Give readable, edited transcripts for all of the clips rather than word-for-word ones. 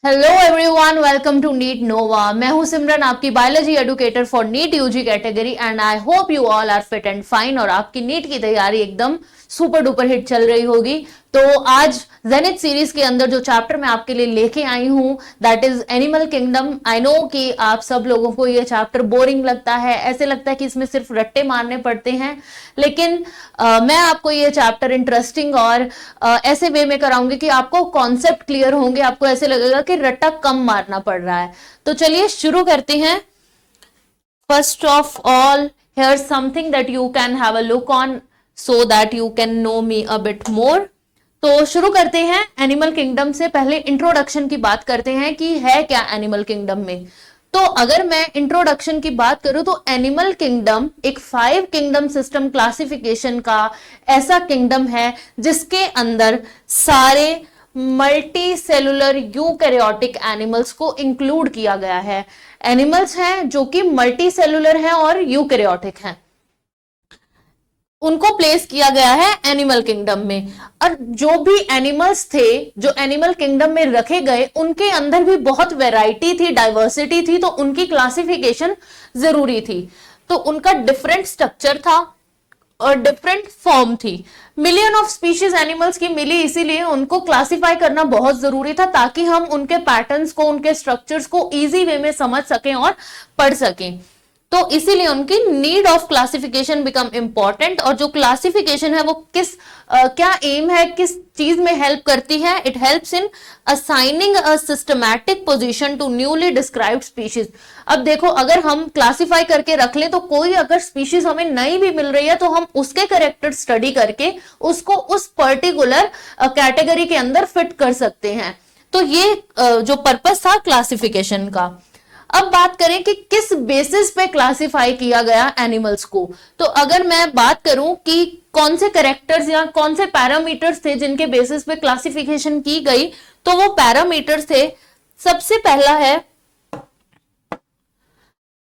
Hello everyone, welcome to NEET Nova. मैं हूं सिमरन, आपकी biology educator for NEET UG category and I hope you all are fit and fine और आपकी NEET की तैयारी एकदम सुपर डुपर हिट चल रही होगी। तो आज जेनिथ सीरीज के अंदर जो चैप्टर मैं आपके लिए लेके आई हूं that is animal kingdom. I know कि आप सब लोगों को ये चैप्टर बोरिंग लगता है, ऐसे लगता है कि इसमें सिर्फ रट्टे मारने पड़ते हैं, लेकिन मैं आपको ये चैप्टर इंटरेस्टिंग और ऐसे वे में कराऊंगी कि आपको कॉन्सेप्ट क्लियर होंगे, आपको ऐसे लगेगा कि रट्टा कम मारना पड़ रहा है। तो चलिए शुरू करते हैं। First of all, here's something that you can have a look on so that you can know me a bit more। तो शुरू करते हैं एनिमल किंगडम से। पहले इंट्रोडक्शन की बात करते हैं कि है क्या एनिमल किंगडम में। तो अगर मैं इंट्रोडक्शन की बात करूं तो एनिमल किंगडम एक 5 किंगडम सिस्टम क्लासिफिकेशन का ऐसा किंगडम है जिसके अंदर सारे मल्टी सेलुलर यूकैरियोटिक एनिमल्स को इंक्लूड किया गया है। एनिमल्स हैं जो कि मल्टी सेलुलर हैं और यूकैरियोटिक हैं, उनको प्लेस किया गया है एनिमल किंगडम में। और जो भी एनिमल्स थे जो एनिमल किंगडम में रखे गए उनके अंदर भी बहुत वैरायटी थी, डाइवर्सिटी थी, तो उनकी क्लासिफिकेशन जरूरी थी। तो उनका डिफरेंट स्ट्रक्चर था और डिफरेंट फॉर्म थी। मिलियन ऑफ स्पीशीज एनिमल्स की मिली, इसीलिए उनको क्लासिफाई करना बहुत जरूरी था ताकि हम उनके पैटर्न्स को, उनके स्ट्रक्चर्स को इजी वे में समझ सकें और पढ़ सकें। तो इसीलिए उनकी need of classification become important. और जो क्लासिफिकेशन है वो क्या एम है, किस चीज में हेल्प करती है? It helps in assigning a systematic position to newly described species. अब देखो, अगर हम क्लासिफाई करके रख लें तो कोई अगर स्पीशीज हमें नई भी मिल रही है तो हम उसके कैरेक्टर स्टडी करके उसको उस पर्टिकुलर कैटेगरी के अंदर फिट कर सकते हैं। तो ये जो पर्पस था क्लासिफिकेशन का। अब बात करें कि किस बेसिस पे क्लासिफाई किया गया एनिमल्स को। तो अगर मैं बात करूं कि कौन से कैरेक्टर्स या कौन से पैरामीटर्स थे जिनके बेसिस पे क्लासिफिकेशन की गई, तो वो पैरामीटर्स थे, सबसे पहला है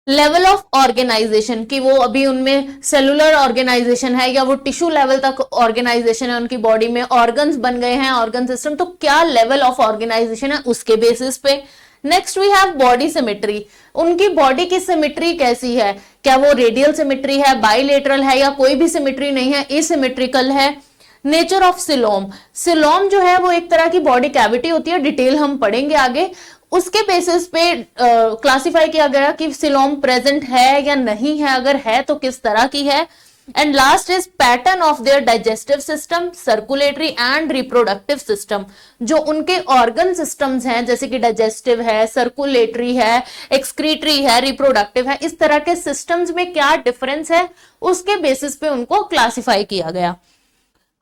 लेवल ऑफ ऑर्गेनाइजेशन, कि वो अभी उनमें सेलुलर ऑर्गेनाइजेशन है या वो टिश्यू लेवल तक ऑर्गेनाइजेशन है, उनकी बॉडी में ऑर्गन्स बन गए हैं, ऑर्गन सिस्टम, तो क्या लेवल ऑफ ऑर्गेनाइजेशन है उसके बेसिस पे। Next we have body symmetry, उनकी बॉडी की सिमेट्री कैसी है, क्या वो रेडियल सिमेट्री है, बाइलेटरल है या कोई भी सिमेट्री नहीं है, एसिमेट्रिकल है। नेचर ऑफ सिलोम, सिलोम जो है वो एक तरह की बॉडी कैविटी होती है, डिटेल हम पढ़ेंगे आगे। उसके बेसिस पे क्लासिफाई किया गया कि सिलोम प्रेजेंट है या नहीं है, अगर है तो किस तरह की है। And last is pattern of their digestive system, circulatory and reproductive system. जो उनके ऑर्गन सिस्टम्स हैं जैसे कि डाइजेस्टिव है, सर्कुलेटरी है, एक्सक्रीटरी है, रिप्रोडक्टिव है, इस तरह के सिस्टम्स में क्या डिफरेंस है उसके बेसिस पे उनको क्लासिफाई किया गया।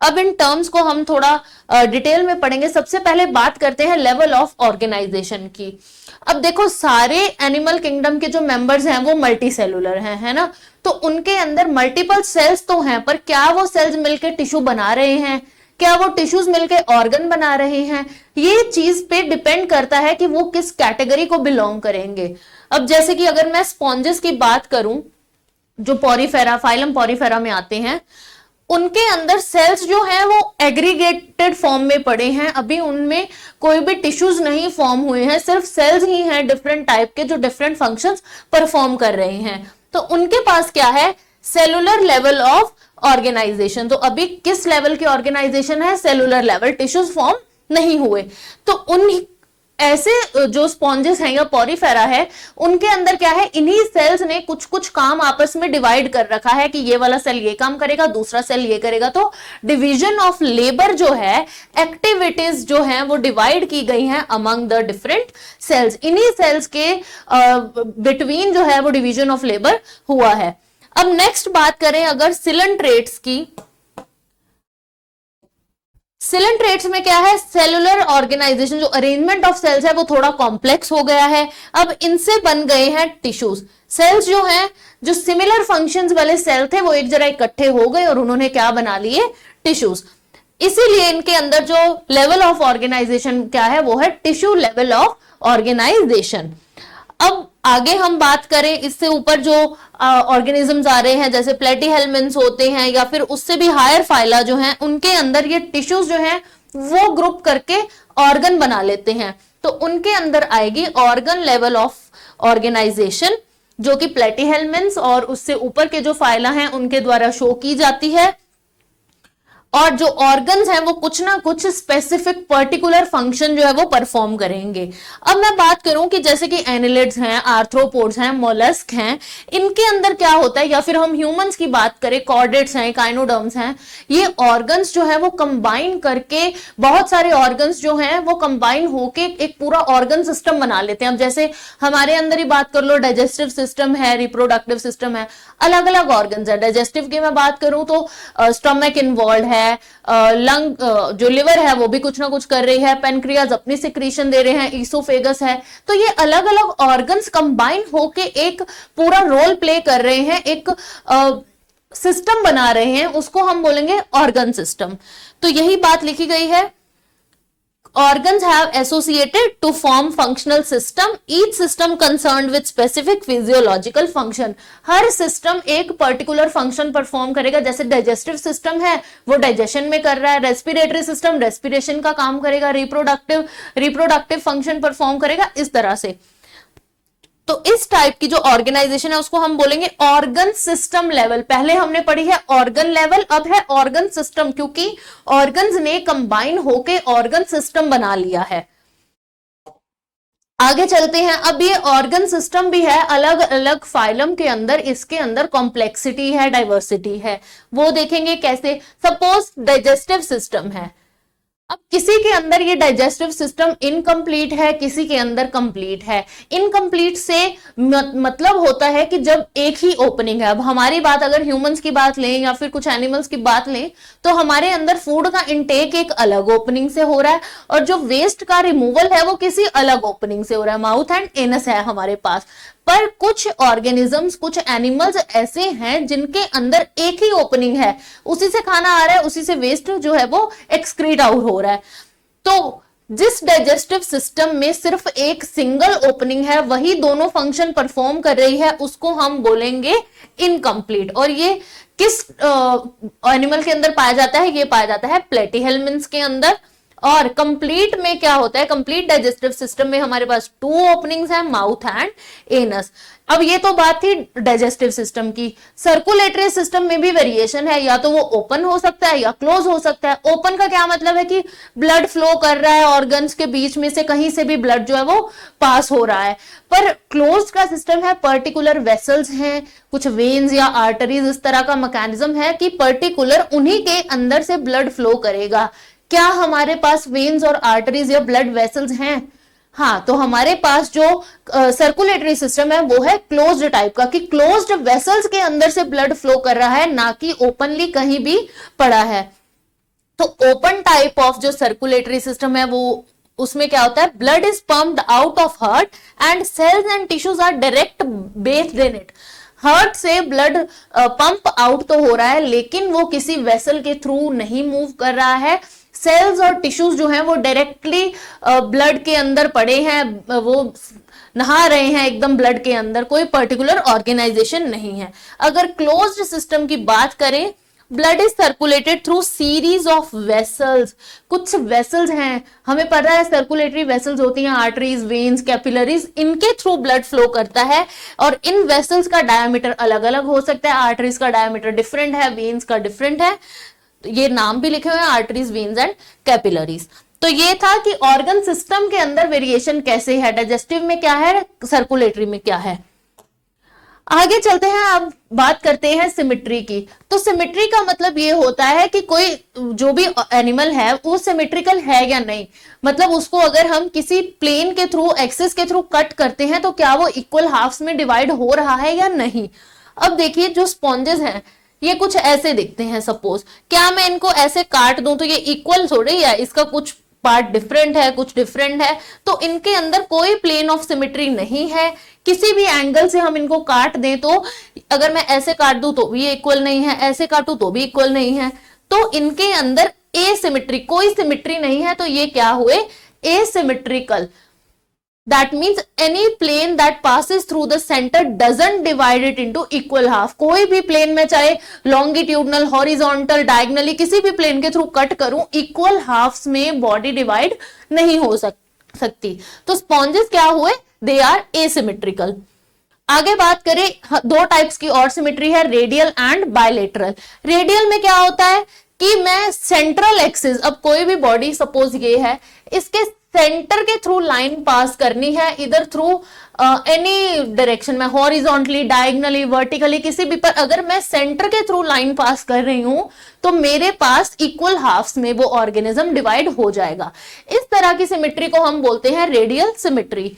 अब इन टर्म्स को हम थोड़ा डिटेल में पढ़ेंगे। सबसे पहले बात करते हैं लेवल ऑफ ऑर्गेनाइजेशन की। अब देखो, सारे एनिमल किंगडम के जो मेंबर्स हैं वो मल्टी सेलुलर हैं, है ना। तो उनके अंदर मल्टीपल सेल्स तो हैं, पर क्या वो सेल्स मिलकर टिश्यू बना रहे हैं, क्या वो टिश्यूज मिलकर ऑर्गन बना रहे हैं, ये चीज पे डिपेंड करता है कि वो किस कैटेगरी को बिलोंग करेंगे। अब जैसे कि अगर मैं स्पॉन्जेस की बात करूं जो पॉरीफेरा, फाइलम पॉरीफेरा में आते हैं, उनके अंदर सेल्स जो हैं वो एग्रीगेटेड फॉर्म में पड़े हैं, अभी उनमें कोई भी टिश्यूज नहीं फॉर्म हुए हैं, सिर्फ सेल्स ही हैं डिफरेंट टाइप के जो डिफरेंट फंक्शंस परफॉर्म कर रहे हैं। तो उनके पास क्या है, सेलुलर लेवल ऑफ ऑर्गेनाइजेशन। तो अभी किस लेवल की ऑर्गेनाइजेशन है, सेलुलर लेवल, टिश्यूज फॉर्म नहीं हुए। तो उन ऐसे जो स्पॉन्जेस हैं या पॉरीफेरा है उनके अंदर क्या है, इन्हीं सेल्स ने कुछ कुछ काम आपस में डिवाइड कर रखा है कि ये वाला सेल ये काम करेगा, दूसरा सेल ये करेगा। तो डिवीजन ऑफ लेबर जो है, एक्टिविटीज जो हैं वो डिवाइड की गई हैं अमंग द डिफरेंट सेल्स। इन्हीं सेल्स के बिटवीन जो है वो डिवीजन ऑफ लेबर हुआ है। अब नेक्स्ट बात करें अगर सिलेंट्रेट्स की। सिलेंट्रेट्स में क्या है, सेलुलर ऑर्गेनाइजेशन, जो अरेंजमेंट ऑफ सेल्स है वो थोड़ा कॉम्प्लेक्स हो गया है। अब इनसे बन गए हैं टिश्यूज। सेल्स जो हैं, जो सिमिलर फंक्शंस वाले सेल थे वो एक जगह इकट्ठे हो गए और उन्होंने क्या बना लिए, टिश्यूज। इसीलिए इनके अंदर जो लेवल ऑफ ऑर्गेनाइजेशन क्या है वो है टिश्यू लेवल ऑफ ऑर्गेनाइजेशन। अब आगे हम बात करें, इससे ऊपर जो ऑर्गेनिजम्स आ रहे हैं जैसे प्लेटीहेल्मिन्थ्स होते हैं या फिर उससे भी हायर फाइला जो हैं, उनके अंदर ये टिश्यूज जो हैं वो ग्रुप करके ऑर्गन बना लेते हैं। तो उनके अंदर आएगी ऑर्गन लेवल ऑफ ऑर्गेनाइजेशन, जो कि प्लेटीहेल्मिन्थ्स और उससे ऊपर के जो फाइला हैं उनके द्वारा शो की जाती है। और जो ऑर्गन्स हैं वो कुछ ना कुछ स्पेसिफिक पर्टिकुलर फंक्शन जो है वो परफॉर्म करेंगे। अब मैं बात करूं कि जैसे कि एनिलिड्स हैं, आर्थ्रोपोड्स हैं, मोलस्क हैं, इनके अंदर क्या होता है, या फिर हम ह्यूमंस की बात करें, कॉर्डेट्स हैं, काइनोडर्म्स हैं, ये ऑर्गन्स जो है वो कंबाइन करके, बहुत सारे ऑर्गन्स जो हैं वो कंबाइन होके एक पूरा ऑर्गन सिस्टम बना लेते हैं। अब जैसे हमारे अंदर ही बात कर लो, डाइजेस्टिव सिस्टम है, रिप्रोडक्टिव सिस्टम है, अलग अलग ऑर्गन्स है। डाइजेस्टिव की मैं बात करूं तो स्टमक इन्वॉल्व है, लंग, जो लिवर है वो भी कुछ ना कुछ कर रही है, पेनक्रियाज अपनी सिक्रीशन दे रहे हैं, ईसोफेगस है। तो ये अलग अलग ऑर्गन्स कंबाइन होके एक पूरा रोल प्ले कर रहे हैं, एक सिस्टम बना रहे हैं, उसको हम बोलेंगे ऑर्गन सिस्टम। तो यही बात लिखी गई है, organs have associated to form functional system, each system concerned with specific physiological function। Her system एक पर्टिकुलर फंक्शन परफॉर्म करेगा। जैसे डाइजेस्टिव सिस्टम है वो डाइजेशन में कर रहा है, रेस्पिरेटरी सिस्टम रेस्पिरेशन का काम करेगा, रिप्रोडक्टिव फंक्शन परफॉर्म करेगा, इस तरह से। तो इस टाइप की जो ऑर्गेनाइजेशन है उसको हम बोलेंगे ऑर्गन सिस्टम लेवल। पहले हमने पढ़ी है ऑर्गन लेवल, अब है ऑर्गन सिस्टम, क्योंकि ऑर्गन्स ने कंबाइन होके ऑर्गन सिस्टम बना लिया है। आगे चलते हैं। अब ये ऑर्गन सिस्टम भी है अलग अलग फाइलम के अंदर, इसके अंदर कॉम्प्लेक्सिटी है, डाइवर्सिटी है, वो देखेंगे कैसे। सपोज डाइजेस्टिव सिस्टम है, अब किसी के अंदर ये डाइजेस्टिव सिस्टम इनकम्प्लीट है, किसी के अंदर कंप्लीट है। इनकम्प्लीट से मतलब होता है कि जब एक ही ओपनिंग है। अब हमारी बात अगर ह्यूमंस की बात लें या फिर कुछ एनिमल्स की बात लें तो हमारे अंदर फूड का इंटेक एक अलग ओपनिंग से हो रहा है और जो वेस्ट का रिमूवल है वो किसी अलग ओपनिंग से हो रहा है। माउथ एंड एनस है हमारे पास, पर कुछ ऑर्गेनिजम्स, कुछ एनिमल्स ऐसे हैं जिनके अंदर एक ही ओपनिंग है, उसी से खाना आ रहा है, उसी से वेस्ट जो है वो एक्सक्रीट आउट हो रहा है। तो जिस डाइजेस्टिव सिस्टम में सिर्फ एक सिंगल ओपनिंग है, वही दोनों फंक्शन परफॉर्म कर रही है, उसको हम बोलेंगे इनकम्प्लीट। और ये किस एनिमल के अंदर पाया जाता है? ये पाया जाता है प्लेटीहेल्मिन्थ्स के अंदर। और कंप्लीट में क्या होता है? कंप्लीट डाइजेस्टिव सिस्टम में हमारे पास 2 ओपनिंग्स हैं, माउथ एंड एनस। अब ये तो बात थी डाइजेस्टिव सिस्टम की। सर्कुलेटरी सिस्टम में भी वेरिएशन है, या तो वो ओपन हो सकता है या क्लोज हो सकता है। ओपन का क्या मतलब है कि ब्लड फ्लो कर रहा है, ऑर्गन्स के बीच में से कहीं से भी ब्लड जो है वो पास हो रहा है। पर क्लोज का सिस्टम है, पर्टिकुलर वेसल्स हैं, कुछ वेन्स या आर्टरीज, इस तरह का मैकेनिज्म है कि पर्टिकुलर उन्हीं के अंदर से ब्लड फ्लो करेगा। क्या हमारे पास वेन्स और आर्टरीज या ब्लड वेसल्स हैं? हाँ, तो हमारे पास जो सर्कुलेटरी सिस्टम है वो है क्लोज्ड टाइप का, कि क्लोज्ड वेसल्स के अंदर से ब्लड फ्लो कर रहा है, ना कि ओपनली कहीं भी पड़ा है। तो ओपन टाइप ऑफ जो सर्कुलेटरी सिस्टम है वो, उसमें क्या होता है? Blood is pumped out of heart and cells and tissues are direct based in it. Heart से ब्लड पंप आउट तो हो रहा है, लेकिन वो किसी वेसल के थ्रू नहीं मूव कर रहा है। सेल्स और टिश्यूज जो हैं वो डायरेक्टली ब्लड के अंदर पड़े हैं, वो नहा रहे हैं एकदम ब्लड के अंदर, कोई पर्टिकुलर ऑर्गेनाइजेशन नहीं है। अगर क्लोज्ड सिस्टम की बात करें, blood is circulated through series of vessels. कुछ वेसल्स हैं, हमें पता है सर्कुलेटरी वेसल्स होती हैं, आर्टरीज, वेन्स, कैपिलरीज, इनके थ्रू ब्लड फ्लो करता है। और इन वेसल्स का डायमीटर अलग अलग हो सकता है, आर्टरीज का डायमीटर डिफरेंट है, वेन्स का डिफरेंट है, ये नाम भी लिखे हुए हैं, आर्टरीज, वेन्स एंड कैपिलरीज। तो ये था कि ऑर्गन सिस्टम के अंदर वेरिएशन कैसे है, डाइजेस्टिव में क्या है, सर्कुलेटरी में क्या है। आगे चलते हैं, अब बात करते हैं सिमेट्री की। तो सिमेट्री का मतलब ये होता है कि कोई जो भी एनिमल है वो सिमेट्रिकल है या नहीं, मतलब उसको अगर हम किसी प्लेन के थ्रू, एक्सिस के थ्रू कट करते हैं तो क्या वो इक्वल हाफ्स में डिवाइड हो रहा है या नहीं। अब देखिए, जो स्पॉन्जेस हैं ये कुछ ऐसे दिखते हैं। सपोज क्या मैं इनको ऐसे काट दूं तो ये इक्वल थोड़ी है, इसका कुछ पार्ट डिफरेंट है, कुछ डिफरेंट है, तो इनके अंदर कोई प्लेन ऑफ सिमेट्री नहीं है। किसी भी एंगल से हम इनको काट दें तो अगर मैं ऐसे काट दूं तो भी इक्वल नहीं है, ऐसे काटूं तो भी इक्वल नहीं है, तो इनके अंदर एसिमेट्री, कोई सिमेट्री नहीं है। तो ये क्या हुए? Asymmetrical. That means any plane that passes through the center doesn't divide it into equal half। कोई भी प्लेन में, चाहे लॉन्गिट्यूडनल, हॉरिजॉन्टल, डायगनली, किसी भी प्लेन के थ्रू कट करूं, इक्वल हाफ्स में बॉडी डिवाइड नहीं हो सकती। तो स्पॉन्जेस क्या हुए, दे आर एसिमेट्रिकल। आगे बात करें, दो टाइप्स की और सिमेट्री है, रेडियल एंड बायलेटरल। रेडियल में क्या होता है कि मैं सेंट्रल एक्सिस, अब कोई भी बॉडी सपोज ये है, इसके सेंटर के थ्रू लाइन पास करनी है, इधर थ्रू एनी डायरेक्शन में, हॉरिजॉन्टली, डायगनली, वर्टिकली, किसी भी पर अगर मैं सेंटर के थ्रू लाइन पास कर रही हूं तो मेरे पास इक्वल हाफ्स में वो ऑर्गेनिज्म डिवाइड हो जाएगा। इस तरह की सिमेट्री को हम बोलते हैं रेडियल सिमेट्री।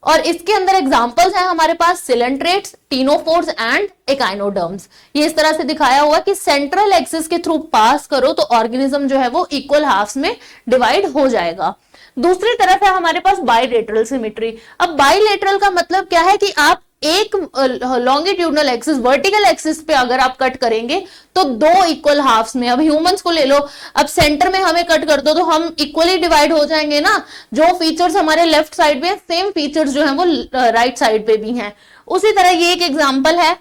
और इसके अंदर एग्जांपल्स हैं हमारे पास सिलेंट्रेट्स, टीनोफोर्स एंड एकाइनोडर्म्स। ये इस तरह से दिखाया हुआ कि सेंट्रल एक्सिस के थ्रू पास करो तो ऑर्गेनिज्म जो है वो इक्वल हाफ्स में डिवाइड हो जाएगा। दूसरी तरफ है हमारे पास बाइलेटरल सिमेट्री। अब बाइलेटरल का मतलब क्या है कि आप एक लॉन्गिट्यूडनल एक्सिस, वर्टिकल एक्सिस पे अगर आप कट करेंगे तो दो इक्वल हाफ्स में, अब ह्यूमंस को ले लो, अब सेंटर में हमें कट कर दो तो हम इक्वली डिवाइड हो जाएंगे ना। जो फीचर्स हमारे लेफ्ट साइड पे सेम फीचर्स जो है वो राइट साइड पे भी हैं। उसी तरह ये एक एग्जांपल है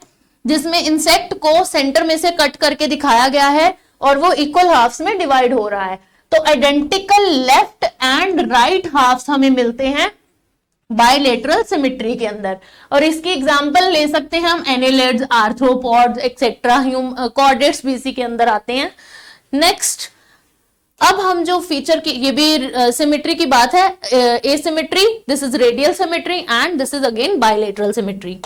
जिसमें इंसेक्ट को सेंटर में से कट करके दिखाया गया है और वो इक्वल हाफ्स में डिवाइड हो रहा है। तो identical left and right halves हमें मिलते हैं बायलेटरल सिमेट्री के अंदर। और इसकी एग्जांपल ले सकते हैं हम एनेलिड्स, आर्थ्रोपॉड्स एक्सेट्रा, कॉर्डेट्स भी इसी के अंदर आते हैं। नेक्स्ट, अब हम जो फीचर की, ये भी सिमेट्री की बात है, asymmetry, this is radial symmetry and this is again bilateral symmetry.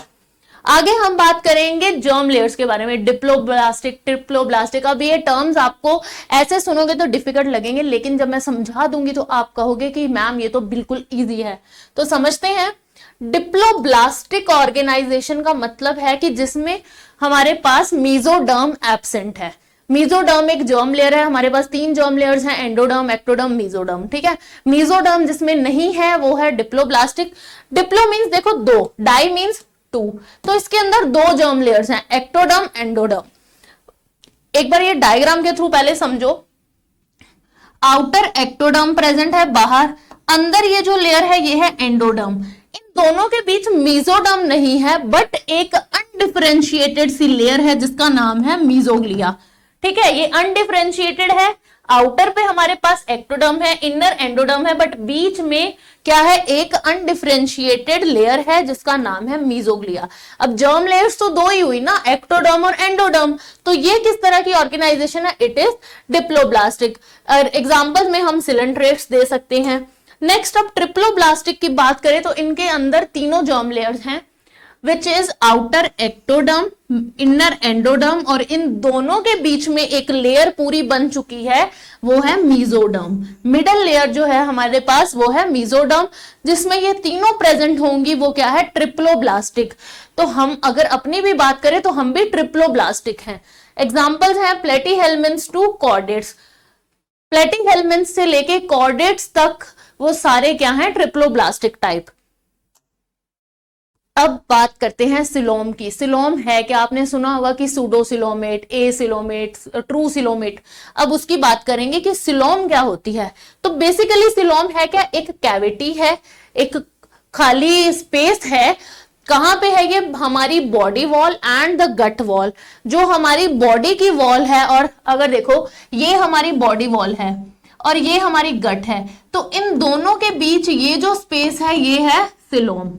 आगे हम बात करेंगे जर्म लेयर्स के बारे में, डिप्लोब्लास्टिक, ट्रिप्लोब्लास्टिक। अब ये टर्म्स आपको ऐसे सुनोगे तो डिफिकल्ट लगेंगे, लेकिन जब मैं समझा दूंगी तो आप कहोगे कि मैम ये तो बिल्कुल इजी है। तो समझते हैं। डिप्लोब्लास्टिक ऑर्गेनाइजेशन का मतलब है कि जिसमें हमारे पास मेसोडर्म एब्सेंट है। मेसोडर्म एक जर्म लेयर है, हमारे पास 3 जर्म लेयर्स हैं, एंडोडर्म, एक्टोडर्म, मेसोडर्म। ठीक है, मेसोडर्म जिसमें नहीं है वो है डिप्लोब्लास्टिक। डिप्लो मीन्स देखो 2, डाई मीन्स 2, तो इसके अंदर 2 जर्म लेयर्स हैं, एक्टोडर्म, एंडोडर्म। एक बार ये डायग्राम के थ्रू पहले समझो। आउटर एक्टोडर्म प्रेजेंट है बाहर, अंदर ये जो लेयर है ये है एंडोडर्म। इन दोनों के बीच मेसोडर्म नहीं है, बट एक अनडिफरेंशिएटेड सी लेयर है जिसका नाम है मीजोग्लिया। ठीक है, ये अनडिफरेंशिएटेड है। आउटर पे हमारे पास एक्टोडर्म है, इनर एंडोडर्म है, बट बीच में क्या है, एक अनडिफरेंशिएटेड लेयर है जिसका नाम है मीजोग्लिया। अब जर्म लेयर्स तो 2 ही हुई ना, एक्टोडर्म और एंडोडर्म। तो ये किस तरह की ऑर्गेनाइजेशन है, इट इज डिप्लोब्लास्टिक। एग्जांपल में हम सिलेंट्रेट्स दे सकते हैं। नेक्स्ट, अब ट्रिप्लोब्लास्टिक की बात करें तो इनके अंदर तीनों जर्म लेयर्स हैं, which is outer ectoderm, inner endoderm, और इन दोनों के बीच में एक लेयर पूरी बन चुकी है, वो है मीजोडर्म। मिडल लेयर जो है हमारे पास वो है मीजोडर्म, जिसमें ये तीनों प्रेजेंट होंगी, वो क्या है, ट्रिप्लोब्लास्टिक। तो हम अगर अपनी भी बात करें तो हम भी ट्रिप्लोब्लास्टिक हैं। एग्जांपल्स हैं प्लेटीहेल्मिन्थ्स टू कॉर्डेट्स। प्लेटीहेल्मिन्थ्स से लेके कॉर्डेट्स तक वो सारे क्या हैं, ट्रिप्लोब्लास्टिक टाइप। अब बात करते हैं सिलोम की। सिलोम है क्या, आपने सुना होगा कि सूडोसिलोमेट, एसिलोमेट, ट्रू सिलोमेट। अब उसकी बात करेंगे कि सिलोम क्या होती है। तो बेसिकली सिलोम है क्या, एक कैविटी है, एक खाली स्पेस है। कहां पे है ये, हमारी body wall and the gut wall. जो हमारी बॉडी की वॉल है, और अगर देखो ये हमारी बॉडी वॉल है और ये हमारी गट है, तो इन दोनों के बीच ये जो स्पेस है ये है सिलोम।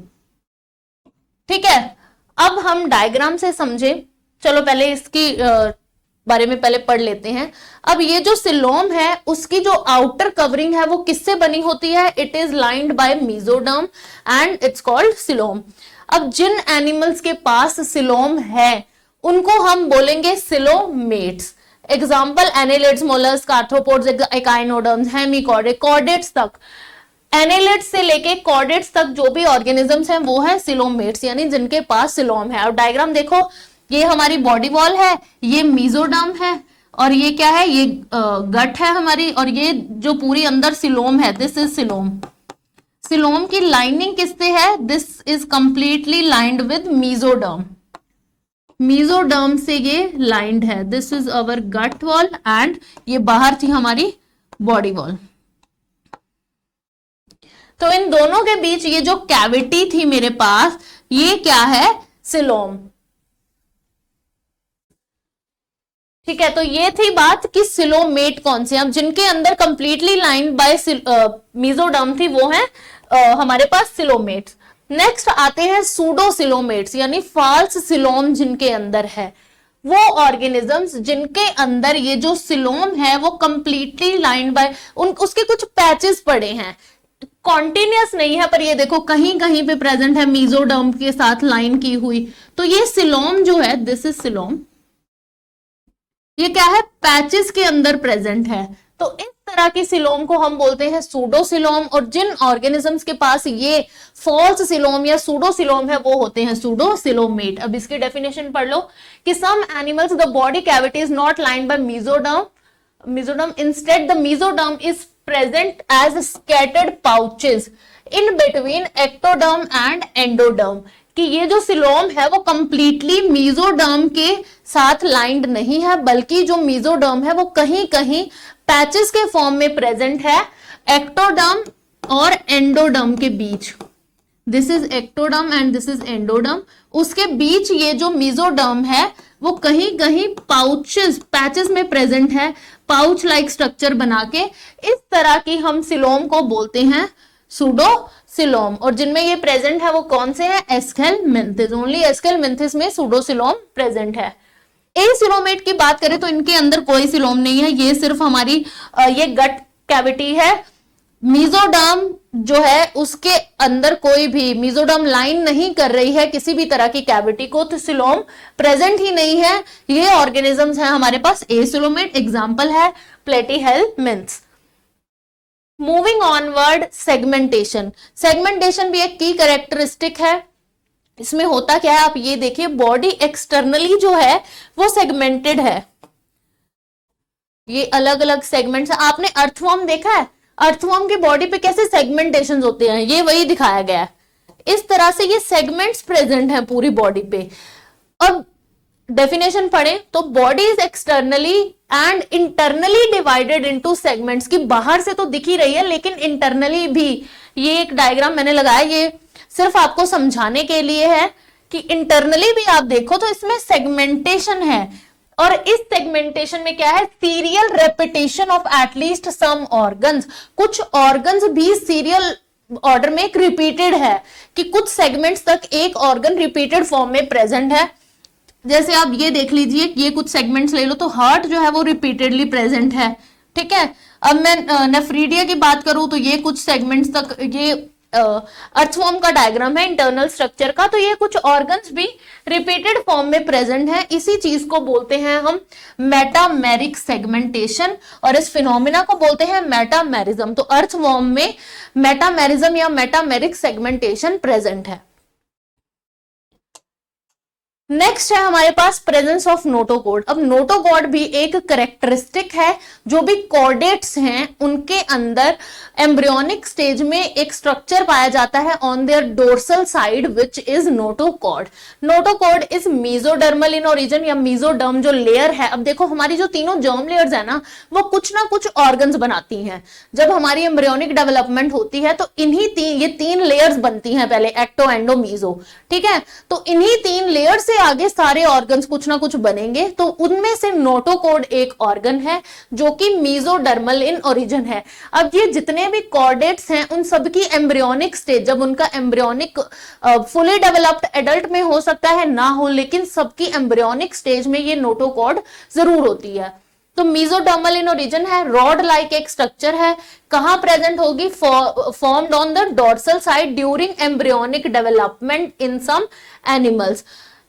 ठीक है, अब हम डायग्राम से समझे। चलो पहले इसकी बारे में पहले पढ़ लेते हैं। अब ये जो सिलोम है उसकी जो आउटर कवरिंग है वो किससे बनी होती है, it is lined by mesoderm and it's called coelom. अब जिन एनिमल्स के पास सिलोम है उनको हम बोलेंगे coelomates. Example annelids, mollusc, arthropods, echinoderms, hemichorda, chordates तक। एनेलिड्स से लेके कॉर्डेट्स तक जो भी ऑर्गेनिजम्स हैं वो है सिलोमेट्स, यानी जिनके पास सिलोम है। और डायग्राम देखो, ये हमारी बॉडी वॉल है, ये मेसोडर्म है, और ये क्या है, ये गट है हमारी, और ये जो पूरी अंदर सिलोम है, दिस इज सिलोम। सिलोम की लाइनिंग किससे है, this is completely lined with mesoderm. Mesoderm से ये लाइंड है, this is our gut wall, and ये बाहर थी हमारी बॉडी वॉल। तो इन दोनों के बीच ये जो कैविटी थी मेरे पास, ये क्या है, सिलोम। ठीक है, तो ये थी बात कि सिलोमेट कौन से, अब जिनके अंदर कंप्लीटली लाइन बाय मेसोडर्म थी वो है हमारे पास सिलोमेट्स। नेक्स्ट आते हैं सूडो सिलोमेट्स, यानी फाल्स सिलोम जिनके अंदर है, वो ऑर्गेनिजम्स जिनके अंदर ये जो सिलोम है वो कंप्लीटली लाइन बाय उसके कुछ पैचेस पड़े हैं, कॉन्टिन्यूस नहीं है, पर ये देखो कहीं कहीं पे प्रेजेंट है मेसोडर्म के साथ लाइन की हुई, तो ये सिलोम जो है, दिस इज सिलोम, ये क्या है, पैचेस के अंदर प्रेजेंट है। तो इस तरह की सिलोम को हम बोलते हैं सूडो सिलोम, और जिन ऑर्गेनिजम्स के पास ये फॉल्स सिलोम या सूडो सिलोम है वो होते हैं सूडो सिलोमेट। अब इसकी डेफिनेशन पढ़ लो कि some animals the body cavity is not lined by mesoderm, instead the mesoderm is present as scattered pouches in between ectoderm and endoderm, कि ये जो सिलोम है वो कंप्लीटली मेसोडर्म के साथ लाइंड नहीं है, बल्कि जो मेसोडर्म है वो कहीं कहीं पैचेस के फॉर्म में प्रेजेंट है एक्टोडर्म और एंडोडर्म के बीच। This is ectoderm and this is endoderm, उसके बीच ये जो मेसोडर्म है वो कहीं कहीं पैचेस में प्रेजेंट है, पाउच लाइक स्ट्रक्चर बना के। इस तरह की हम सिलोम को बोलते हैं सूडो सिलोम, और जिनमें ये प्रेजेंट है वो कौन से हैं, एस्केलमेंथिस, ओनली एस्केलमेंथिस में सूडो सिलोम प्रेजेंट है। ए सिलोमेट की बात करें तो इनके अंदर कोई सिलोम नहीं है, ये सिर्फ हमारी ये गट कैविटी है। मेसोडर्म जो है उसके अंदर कोई भी मेसोडर्म लाइन नहीं कर रही है किसी भी तरह की कैविटी को, तो सिलोम प्रेजेंट ही नहीं है। ये ऑर्गेनिजम्स हैं हमारे पास ए सिलोमेट, एग्जाम्पल है प्लेटीहेलमिंथ्स। मूविंग ऑनवर्ड, सेगमेंटेशन, सेगमेंटेशन भी एक की कैरेक्टरिस्टिक है। इसमें होता क्या है, आप ये देखिए, बॉडी एक्सटर्नली जो है वो सेगमेंटेड है, ये अलग अलग सेगमेंट्स। आपने अर्थवर्म देखा है, अर्थवर्म की बॉडी पे कैसे सेगमेंटेशन होते हैं, ये वही दिखाया गया है। इस तरह से ये सेगमेंट्स प्रेजेंट हैं पूरी बॉडी पे। अब डेफिनेशन पढ़े तो body is externally and internally divided into segments, की बाहर से तो दिख ही रही है लेकिन इंटरनली भी। ये एक डायग्राम मैंने लगाया, ये सिर्फ आपको समझाने के लिए है कि इंटरनली भी आप देखो तो इसमें सेगमेंटेशन है, और इस सेगमेंटेशन में क्या है, serial repetition of at least some organs, कुछ ऑर्गन्स भी सीरियल ऑर्डर में एक रिपीटेड है, कि कुछ सेगमेंट्स तक एक ऑर्गन रिपीटेड फॉर्म में प्रेजेंट है। जैसे आप ये देख लीजिए, ये कुछ सेगमेंट्स ले लो तो हार्ट जो है वो रिपीटेडली प्रेजेंट है, ठीक है। अब मैं नेफ्रीडिया की बात करूं तो ये कुछ सेगमेंट्स तक, ये अर्थवर्म का डायग्राम है इंटरनल स्ट्रक्चर का, तो ये कुछ ऑर्गन्स भी रिपीटेड फॉर्म में प्रेजेंट है। इसी चीज को बोलते हैं हम मेटामेरिक सेगमेंटेशन, और इस फिनोमिना को बोलते हैं मेटामेरिज्म। तो अर्थवर्म में मेटामेरिज्म या मेटामेरिक सेगमेंटेशन प्रेजेंट है। नेक्स्ट है हमारे पास प्रेजेंस ऑफ नोटोकॉर्ड। अब नोटोकॉर्ड भी एक कैरेक्टरिस्टिक है, जो भी कॉर्डेट्स हैं उनके अंदर एम्ब्रियोनिक स्टेज में एक स्ट्रक्चर पाया जाता है on their dorsal side which is notochord. Notochord is mesodermal in origin, या मेसोडर्म जो लेयर है। अब देखो हमारी जो तीनों जर्म लेयर्स है ना, वो कुछ ना कुछ ऑर्गन्स बनाती हैं। जब हमारी एम्ब्रियोनिक डेवलपमेंट होती है तो ये तीन लेयर्स बनती हैं पहले, एक्टो एंडो मीजो, ठीक है। तो इन्हीं तीन लेयर से आगे सारे ऑर्गन्स कुछ ना कुछ बनेंगे, तो उनमें से नोटोकॉर्ड एक ऑर्गन है जो कि मेसोडर्मल इन ओरिजिन है। अब ये जितने भी कॉर्डेट्स हैं उन सबकी एम्ब्रियोनिक स्टेज, जब उनका एम्ब्रियोनिक फुली डेवलप्ड एडल्ट में हो सकता है ना हो, लेकिन सबकी एम्ब्रियोनिक स्टेज में ये नोटोकॉर्ड जरूर होती है। तो मेसोडर्मल इन ओरिजिन है, रॉड लाइक एक स्ट्रक्चर है, कहां प्रेजेंट होगी, formed on the dorsal side during embryonic development in some animals.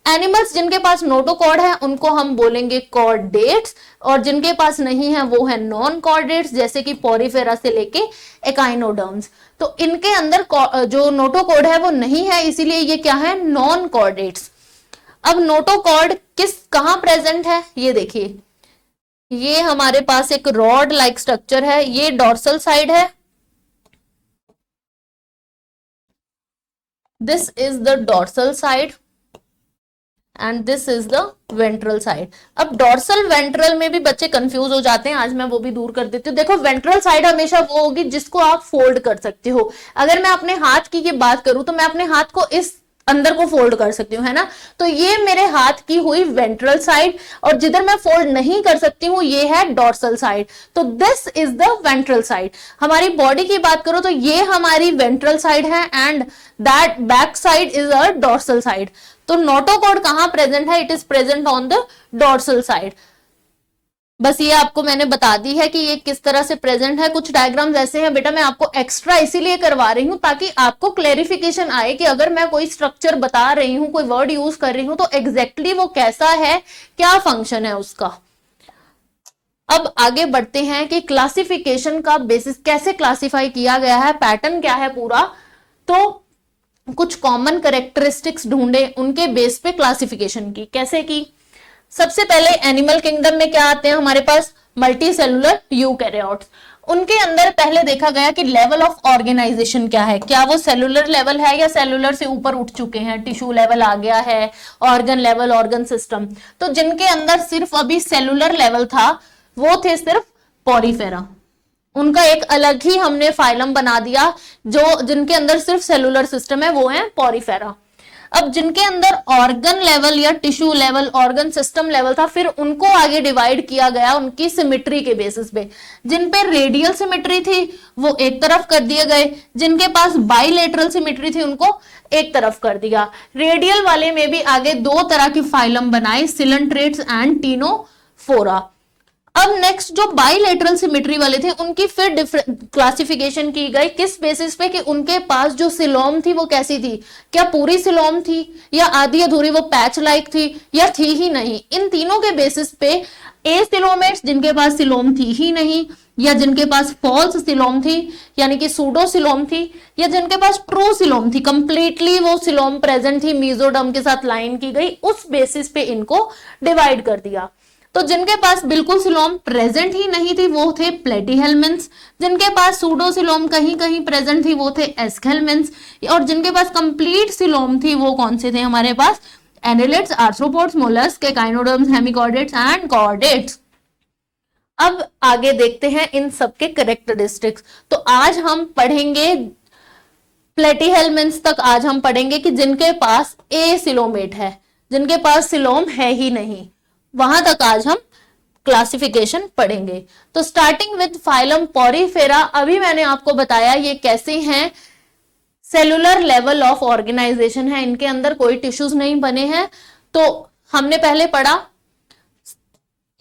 Animals जिनके पास नोटोकॉर्ड है उनको हम बोलेंगे कॉर्डेट्स, और जिनके पास नहीं है वो है नॉन कॉर्डेट्स, जैसे कि पोरीफेरा से लेके एकाइनोडर्म्स। तो इनके अंदर जो नोटोकॉर्ड है वो नहीं है, इसीलिए ये क्या है, नॉन कॉर्डेट्स। अब नोटोकॉर्ड कहां प्रेजेंट है, ये देखिए, ये हमारे पास एक रॉड लाइक स्ट्रक्चर है, ये डोर्सल साइड है, this is the dorsal side and this is the ventral side. अब डोर्सल वेंट्रल में भी बच्चे कंफ्यूज हो जाते हैं, आज मैं वो भी दूर कर देती हूँ। देखो वेंट्रल साइड हमेशा वो होगी जिसको आप फोल्ड कर सकते हो। अगर मैं अपने हाथ की ये बात करूं तो मैं अपने हाथ को इस अंदर को फोल्ड कर सकती हूँ, है ना। तो ये मेरे हाथ की हुई वेंट्रल साइड, और जिधर मैं फोल्ड नहीं कर सकती हूँ ये है डोर्सल साइड। तो this is the ventral side. हमारी बॉडी की बात करो तो ये हमारी वेंट्रल साइड है and that back side is a dorsal side. तो नोटोकॉर्ड कहां प्रेजेंट है? It is present on the dorsal side. बस ये आपको मैंने बता दी है कि ये किस तरह से प्रेजेंट है। कुछ डायग्राम्स ऐसे हैं बेटा, मैं आपको एक्स्ट्रा इसीलिए करवा रही हूं ताकि आपको क्लेरिफिकेशन आए कि अगर मैं कोई स्ट्रक्चर बता रही हूं, कोई वर्ड यूज कर रही हूं, तो एग्जैक्टली वो कैसा है, क्या फंक्शन है उसका। अब आगे बढ़ते हैं कि क्लासिफिकेशन का बेसिस कैसे क्लासिफाई किया गया है, पैटर्न क्या है पूरा। तो कुछ कॉमन कैरेक्टरिस्टिक्स ढूंढे, उनके बेस पे क्लासिफिकेशन की। कैसे की? सबसे पहले एनिमल किंगडम में क्या आते हैं हमारे पास? Multi cellular eukaryotes. उनके अंदर पहले देखा गया कि लेवल ऑफ ऑर्गेनाइजेशन क्या है, क्या वो सेलुलर लेवल है या सेलुलर से ऊपर उठ चुके हैं, टिश्यू लेवल आ गया है, ऑर्गन लेवल, ऑर्गन सिस्टम। तो जिनके अंदर सिर्फ अभी सेलुलर लेवल था वो थे सिर्फ पोरीफेरा, उनका एक अलग ही हमने फाइलम बना दिया। जो जिनके अंदर सिर्फ सेलुलर सिस्टम है वो है पोरीफेरा। अब जिनके अंदर ऑर्गन लेवल या tissue level, organ system level था, फिर उनको आगे डिवाइड किया गया उनकी सिमेट्री के बेसिस पे। जिन पे रेडियल सिमेट्री थी वो एक तरफ कर दिए गए, जिनके पास बाइलेटरल सिमेट्री थी उनको एक तरफ कर दिया। रेडियल वाले में भी आगे दो तरह की फाइलम बनाई, सिलेंट्रेट्स एंड टीनोफोरा। अब नेक्स्ट जो बाइलेटरल सिमेट्री वाले थे उनकी फिर क्लासिफिकेशन की गई, किस बेसिस पे कि उनके पास जो सिलोम थी वो कैसी थी, क्या पूरी सिलोम थी या आधी अधूरी वो पैच लाइक थी या थी ही नहीं। इन तीनों के बेसिस पे एसिलोमेट्स जिनके पास सिलोम थी ही नहीं, या जिनके पास फॉल्स सिलोम थी यानी कि सूडो सिलोम थी, या जिनके पास ट्रू सिलोम थी, कंप्लीटली वो सिलोम प्रेजेंट थी, मीजोडर्म के साथ लाइन की गई, उस बेसिस पे इनको डिवाइड कर दिया। तो जिनके पास बिल्कुल सिलोम प्रेजेंट ही नहीं थी वो थे प्लेटीहेल्मिन्स, जिनके पास सूडो सिलोम कहीं कहीं प्रेजेंट थी वो थे एस्केल्मिन्स, और जिनके पास कंप्लीट सिलोम थी वो कौन से थे हमारे पास? Annelids, arthropods, mollusc, echinoderms, hemichordates and chordates. अब आगे देखते हैं इन सबके कैरेक्टरिस्टिक्स। तो आज हम पढ़ेंगे प्लेटीहेल्मिन्स तक, आज हम पढ़ेंगे कि जिनके पास ए सिलोमेट है, जिनके पास सिलोम है ही नहीं, वहां तक आज हम क्लासिफिकेशन पढ़ेंगे। तो स्टार्टिंग विद फाइलम पोरीफेरा, अभी मैंने आपको बताया ये कैसे हैं, सेलुलर लेवल ऑफ ऑर्गेनाइजेशन है, इनके अंदर कोई टिश्यूज नहीं बने हैं। तो हमने पहले पढ़ा,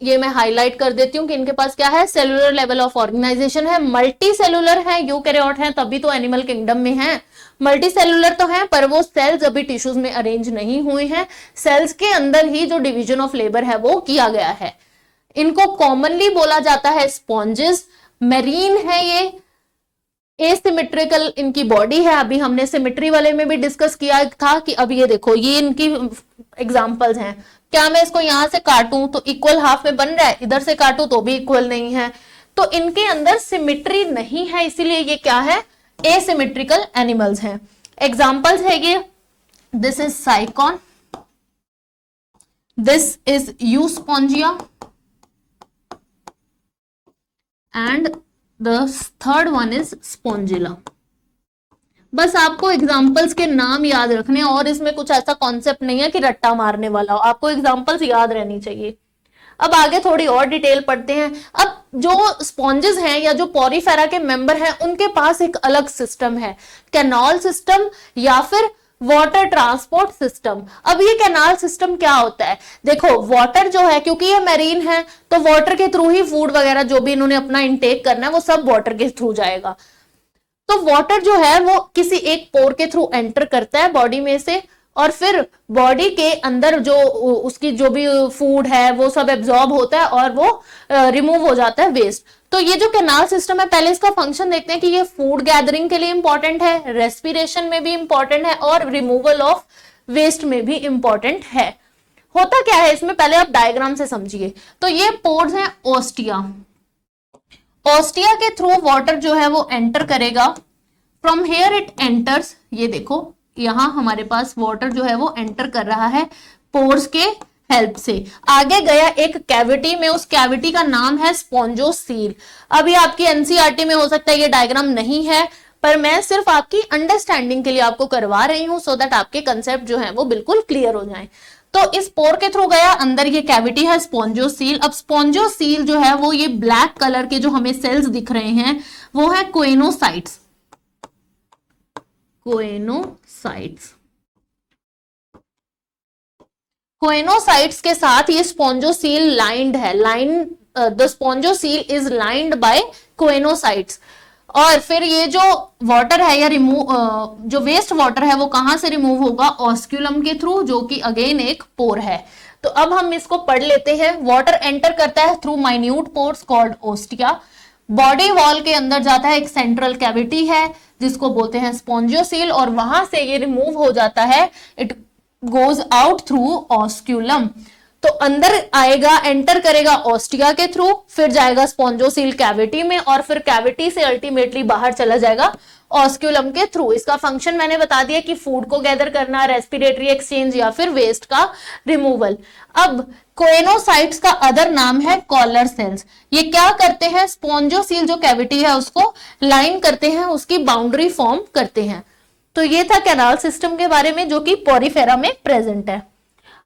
ये मैं हाईलाइट कर देती हूँ कि इनके पास क्या है, सेलुलर लेवल ऑफ ऑर्गेनाइजेशन है, मल्टी सेलुलर है, यूकैरियोट है, तभी तो एनिमल किंगडम में है। मल्टी सेलुलर तो है पर वो सेल्स अभी टिश्यूज में अरेंज नहीं हुए हैं, सेल्स के अंदर ही जो डिवीजन ऑफ लेबर है वो किया गया है। इनको कॉमनली बोला जाता है स्पॉन्जेस। मेरीन है ये, एसिमेट्रिकल इनकी बॉडी है, अभी हमने सिमेट्री वाले में भी डिस्कस किया था कि अब ये देखो ये इनकी एग्जांपल्स हैं। क्या मैं इसको यहां से काटूं तो इक्वल हाफ में बन रहा है, इधर से काटूं तो भी इक्वल नहीं है, तो इनके अंदर सिमेट्री नहीं है, इसीलिए ये क्या है, एसिमेट्रिकल एनिमल्स हैं। एग्जांपल्स है ये, this is Sycon, this is Euspongia and the third one is Spongilla. बस आपको एग्जाम्पल्स के नाम याद रखने, और इसमें कुछ ऐसा कॉन्सेप्ट नहीं है कि रट्टा मारने वाला हो, आपको एग्जाम्पल्स याद रहनी चाहिए। अब आगे थोड़ी और डिटेल पढ़ते हैं। अब जो स्पॉन्जेस हैं या जो पोरीफेरा के मेंबर हैं उनके पास एक अलग सिस्टम है, कैनाल सिस्टम या फिर वाटर ट्रांसपोर्ट सिस्टम। अब ये कैनाल सिस्टम क्या होता है, देखो वाटर जो है, क्योंकि ये मैरीन है तो वाटर के थ्रू ही फूड वगैरह जो भी इन्होंने अपना इंटेक करना है वो सब वाटर के थ्रू जाएगा। तो वाटर जो है वो किसी एक पोर के थ्रू एंटर करता है बॉडी में से, और फिर बॉडी के अंदर जो उसकी जो भी फूड है वो सब एब्जॉर्ब होता है और वो रिमूव हो जाता है वेस्ट। तो ये जो कैनाल सिस्टम है, पहले इसका फंक्शन देखते हैं कि ये फूड गैदरिंग के लिए इंपॉर्टेंट है, रेस्पिरेशन में भी इंपॉर्टेंट है और रिमूवल ऑफ वेस्ट में भी इंपॉर्टेंट है। होता क्या है इसमें, पहले आप डायग्राम से समझिए। तो ये पोर्स हैं ओस्टिया, ओस्टिया के थ्रू वाटर जो है वो एंटर करेगा, फ्रॉम हेयर इट एंटर्स, ये देखो यहां हमारे पास वाटर जो है वो एंटर कर रहा है पोर्स के हेल्प से, आगे गया एक कैविटी में, उस कैविटी का नाम है स्पॉन्जोसील। अभी आपकी एनसीईआरटी में हो सकता है ये डायग्राम नहीं है, पर मैं सिर्फ आपकी अंडरस्टैंडिंग के लिए आपको करवा रही हूं, सो दैट आपके कंसेप्ट जो है वो बिल्कुल क्लियर हो जाएं। तो इस पोर के थ्रू गया, अंदर ये कैविटी है स्पॉन्जोसील। अब स्पॉन्जोसील जो है वो ये ब्लैक कलर के जो हमें सेल्स दिख रहे हैं वो है कोएनोसाइट्स। कोएनोसाइट्स, कोएनोसाइट्स के साथ ये स्पॉन्जोसील लाइंड है। The spongocoel is lined by coenocytes. और फिर ये जो वाटर है या जो वेस्ट वाटर है वो कहां से रिमूव होगा? ऑस्क्यूलम के थ्रू, जो कि अगेन एक पोर है। तो अब हम इसको पढ़ लेते हैं। वाटर एंटर करता है through minute pores called ostia. Body wall के अंदर जाता है, एक सेंट्रल कैविटी है जिसको बोलते हैं स्पॉन्जियोसील, और वहां से ये रिमूव हो जाता है, it goes out through osculum. तो अंदर आएगा, एंटर करेगा ऑस्टिया के थ्रू, फिर जाएगा स्पॉन्जोसील कैविटी में, और फिर कैविटी से अल्टीमेटली बाहर चला जाएगा ऑस्क्यूलम के थ्रू। इसका फंक्शन मैंने बता दिया कि फूड को गैदर करना, रेस्पिरेटरी एक्सचेंज या फिर वेस्ट का रिमूवल। अब कोएनोसाइट्स का अदर नाम है कॉलर सेल्स। ये क्या करते हैं? स्पॉन्जोसील जो कैविटी है उसको लाइन करते हैं, उसकी बाउंड्री फॉर्म करते हैं। तो ये था कैनाल सिस्टम के बारे में, जो कि पोरिफेरा में प्रेजेंट है।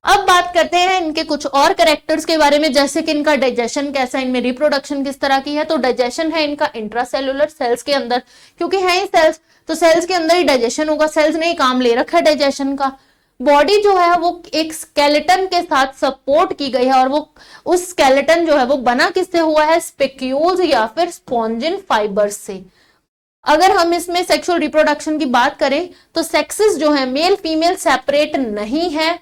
अब बात करते हैं इनके कुछ और कैरेक्टर्स के बारे में, जैसे कि इनका डाइजेशन कैसा है, इनमें रिप्रोडक्शन किस तरह की है। तो डाइजेशन है इनका इंट्रासेलुलर, सेल्स के अंदर, क्योंकि है ही सेल्स तो सेल्स के अंदर ही डाइजेशन होगा। सेल्स ने ही काम ले रखा है डाइजेशन का। बॉडी जो है वो एक स्केलेटन के साथ सपोर्ट की गई है, और वो उस स्केलेटन जो है वो बना किससे हुआ है? स्पिक्यूल्स या फिर स्पॉन्जिन फाइबर्स से। अगर हम इसमें सेक्सुअल रिप्रोडक्शन की बात करें तो सेक्सेस जो है मेल फीमेल सेपरेट नहीं है।